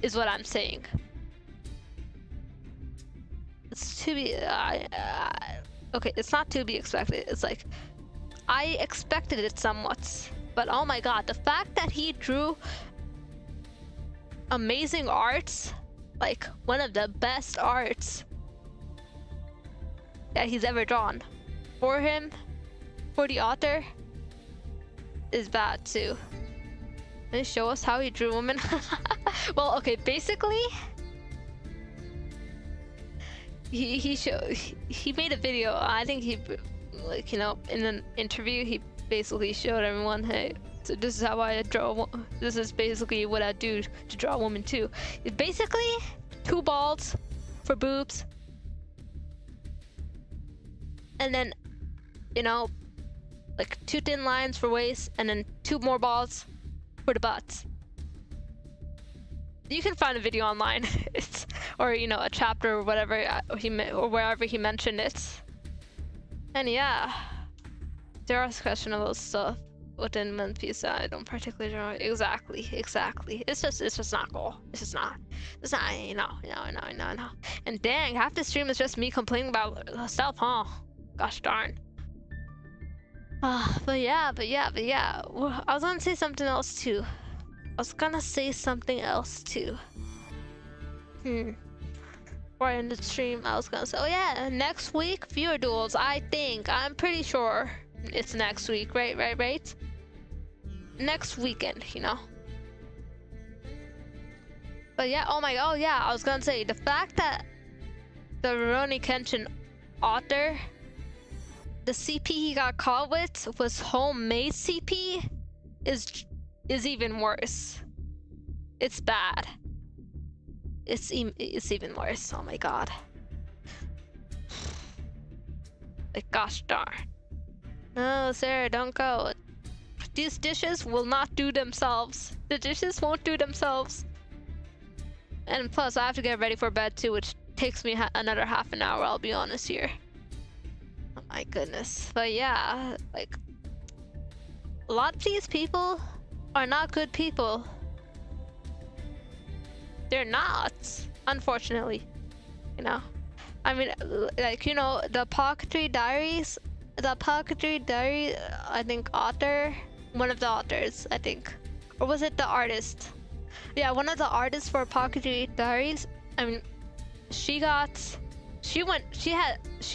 [SPEAKER 1] is what I'm saying. It's to be okay, it's not to be expected, it's like I expected it somewhat. But oh my god, the fact that he drew amazing arts, like one of the best arts that he's ever drawn, for him, for the author, is bad too. Can you show us how he drew women? Well, okay, basically, he made a video. I think he, like, you know, in an interview, he basically showed everyone, hey, so this is how I draw. This is basically what I do to draw a woman too. It's basically 2 balls for boobs, and then, you know, like 2 thin lines for waist, and then 2 more balls for the butts. You can find a video online, or, you know, a chapter or whatever or wherever he mentioned it. And yeah, there are questionable stuff within One Piece that I don't particularly enjoy. Exactly. It's just not cool. It's not, no. And dang, half the stream is just me complaining about stuff, huh? Gosh darn. But yeah. I was gonna say something else too. Before I end the stream, I was gonna say, oh yeah, next week, viewer duels. I'm pretty sure it's next week, right? Next weekend, you know. But yeah, oh yeah, I was gonna say the fact that the Rurouni Kenshin author, the CP he got caught with was homemade CP is even worse. It's bad. It's even worse. Oh my god. Like gosh darn. No, Sarah, don't go. These dishes will not do themselves. The dishes won't do themselves. And plus, I have to get ready for bed too, which takes me another half an hour, I'll be honest here. Oh my goodness. But yeah, like, a lot of these people are not good people. They're not, unfortunately, you know. I mean, like, you know, the Pocketry Diaries, I think author, one of the authors, I think, or was it the artist? Yeah, one of the artists for Pocketry Diaries. I mean, she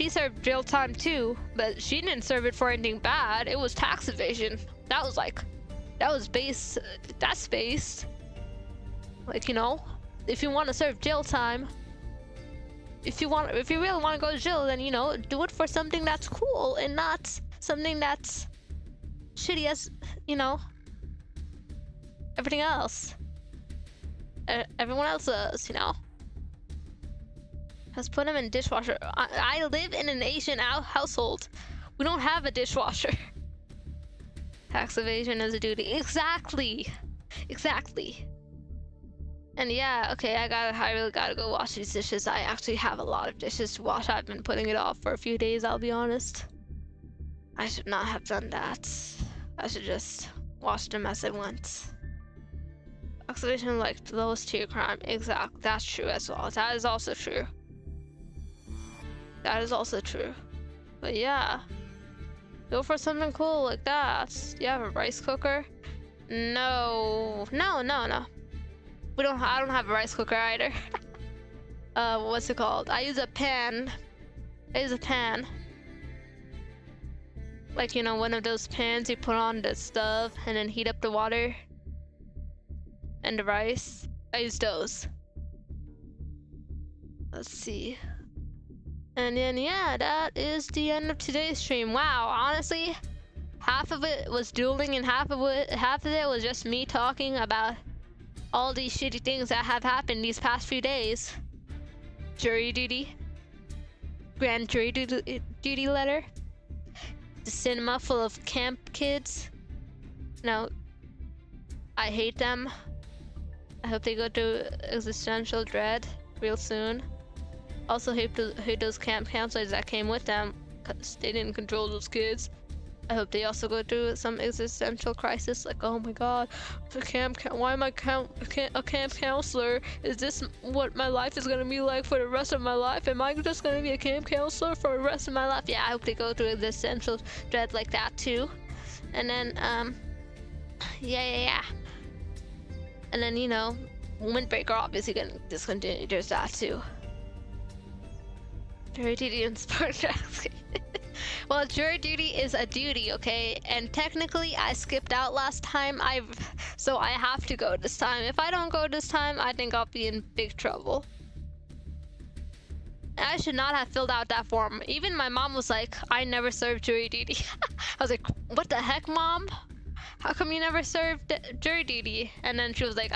[SPEAKER 1] served jail time too, but she didn't serve it for anything bad. It was tax evasion. That's based. Like, you know, if you want to serve jail time, if you really want to go to jail, then, you know, do it for something that's cool and not something that's shitty as, you know, everything else. Everyone else does, you know. Let's put him in dishwasher. I live in an Asian household. We don't have a dishwasher. Tax evasion is a duty. Exactly. And yeah, okay, I really gotta go wash these dishes. I actually have a lot of dishes to wash. I've been putting it off for a few days, I'll be honest. I should not have done that. I should just wash them as I went. Tax evasion, like the lowest tier crime. Exactly, that's true as well. That is also true. But yeah, go for something cool like that. You have a rice cooker? No. I don't have a rice cooker either. What's it called? I use a pan. Like, you know, one of those pans you put on the stove and then heat up the water and the rice. I use those. Let's see. And then yeah, that is the end of today's stream. Wow, honestly, half of it was dueling and half of it was just me talking about all these shitty things that have happened these past few days. Jury duty. Grand jury duty letter. The cinema full of camp kids. No, I hate them. I hope they go through existential dread real soon. Also hate those camp counselors that came with them, because they didn't control those kids. I hope they also go through some existential crisis, like, oh my god, why am I a camp counselor? Is this what my life is gonna be like for the rest of my life? Am I just gonna be a camp counselor for the rest of my life? Yeah, I hope they go through existential dread like that too. And then, yeah. And then, you know, Windbreaker obviously gonna discontinue, there's that too. Jury duty and sport tracks. Well, jury duty is a duty, okay? And technically, I skipped out last time. So I have to go this time. If I don't go this time, I think I'll be in big trouble. I should not have filled out that form. Even my mom was like, I never served jury duty. I was like, what the heck, Mom? How come you never served jury duty? And then she was like,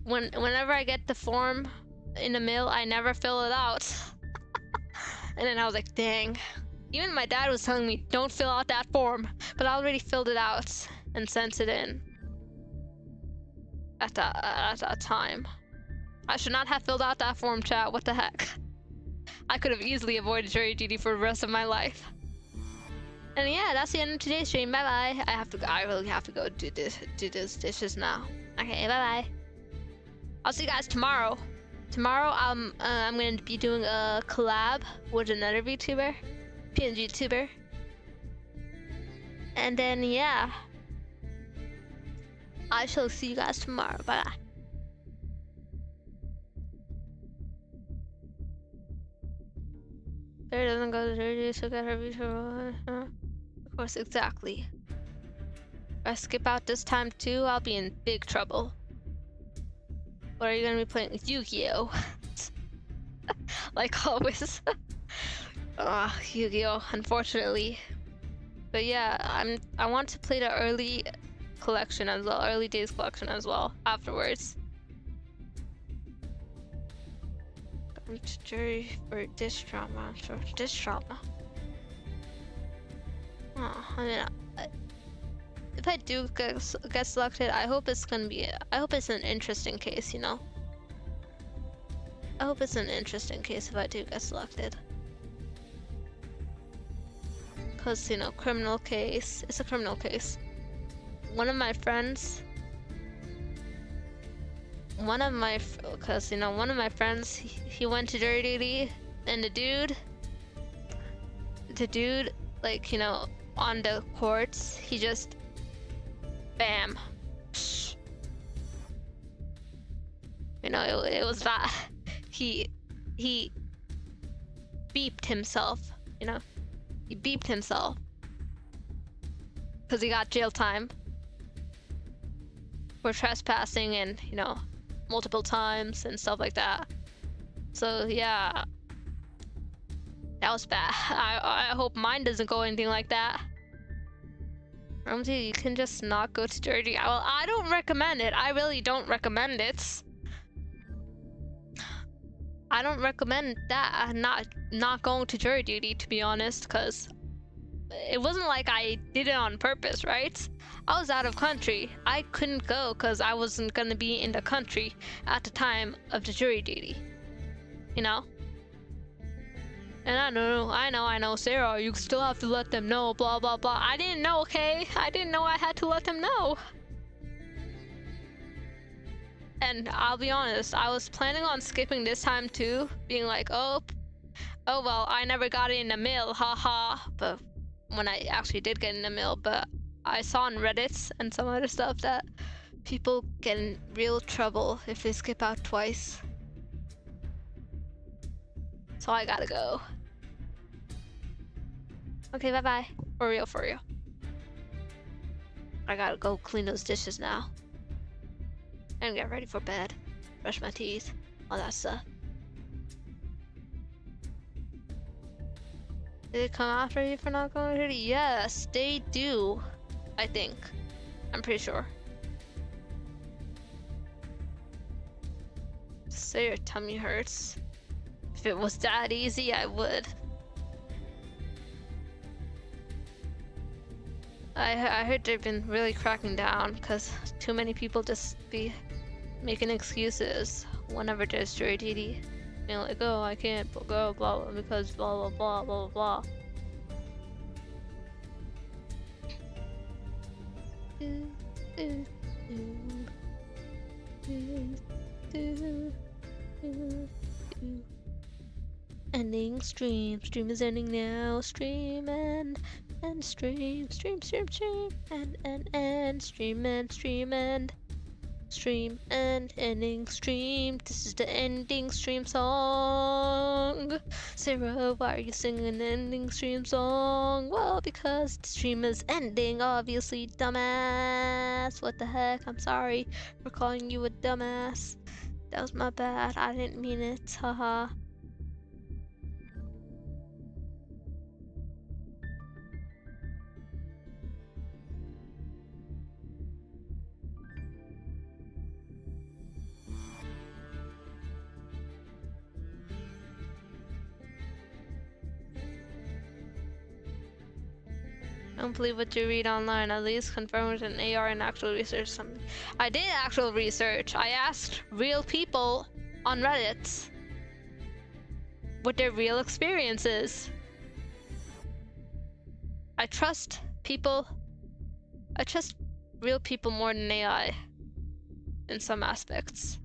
[SPEAKER 1] whenever I get the form in the mail, I never fill it out. And then I was like, dang. Even my dad was telling me, don't fill out that form. But I already filled it out and sent it in at that time. I should not have filled out that form, chat. What the heck? I could have easily avoided jury duty for the rest of my life. And yeah, that's the end of today's stream. Bye bye. I really have to go do those dishes now. Okay, bye bye. I'll see you guys tomorrow. Tomorrow, I'm going to be doing a collab with another VTuber, PNG tuber. And then yeah, I shall see you guys tomorrow. Bye bye. There doesn't go to jury, so get her VTuber. Of course, exactly. If I skip out this time too, I'll be in big trouble. What are you gonna be playing? Yu-Gi-Oh! Like always. Yu-Gi-Oh! Unfortunately. But yeah, I want to play the early collection as well, early days collection as well afterwards. Going to jury for dish drama. For dish drama. Oh, I mean, if I do get selected, I hope it's gonna be. I hope it's an interesting case, you know. I hope it's an interesting case if I do get selected. Cause you know, criminal case. It's a criminal case. One of my friends. Cause you know, one of my friends, he went to jury duty, and the dude, like you know, on the courts, he just. Bam. Psh. You know, it was that he beeped himself, you know? He beeped himself. Because he got jail time for trespassing and, you know, multiple times and stuff like that. So, yeah. That was bad. I hope mine doesn't go anything like that. You can just not go to jury duty. Well, I don't recommend it. I really don't recommend it. I don't recommend that. Not going to jury duty, to be honest, because it wasn't like I did it on purpose, right? I was out of country. I couldn't go because I wasn't gonna be in the country at the time of the jury duty. You know? And I know, Sarah, you still have to let them know, blah, blah, blah. I didn't know, okay? I didn't know I had to let them know. And I'll be honest, I was planning on skipping this time too, being like, oh well, I never got it in the mail, haha. But when I actually did get in the mail, but I saw on Reddit and some other stuff that people get in real trouble if they skip out twice. So I gotta go. Okay, bye-bye. For real, for real. I gotta go clean those dishes now. And get ready for bed. Brush my teeth. All that stuff. Did they come after you for not going to duty? Yes, they do. I think. I'm pretty sure. Say your tummy hurts. If it was that easy, I would. I heard they've been really cracking down because too many people just be making excuses whenever there's jury duty. You know, like, oh, I can't go, blah, blah, because blah, blah, blah, blah, blah. Ending stream. Stream is ending now. Stream and stream. Stream and stream and stream and stream and ending stream. This is the ending stream song. Sarah, why are you singing an ending stream song? Well, because the stream is ending, obviously, dumbass. What the heck? I'm sorry for calling you a dumbass. That was my bad. I didn't mean it. Haha. Don't believe what you read online. At least confirm with an AR and actual research. Something. I did actual research. I asked real people on Reddit. what their real experience is. I trust people. I trust real people more than AI in some aspects.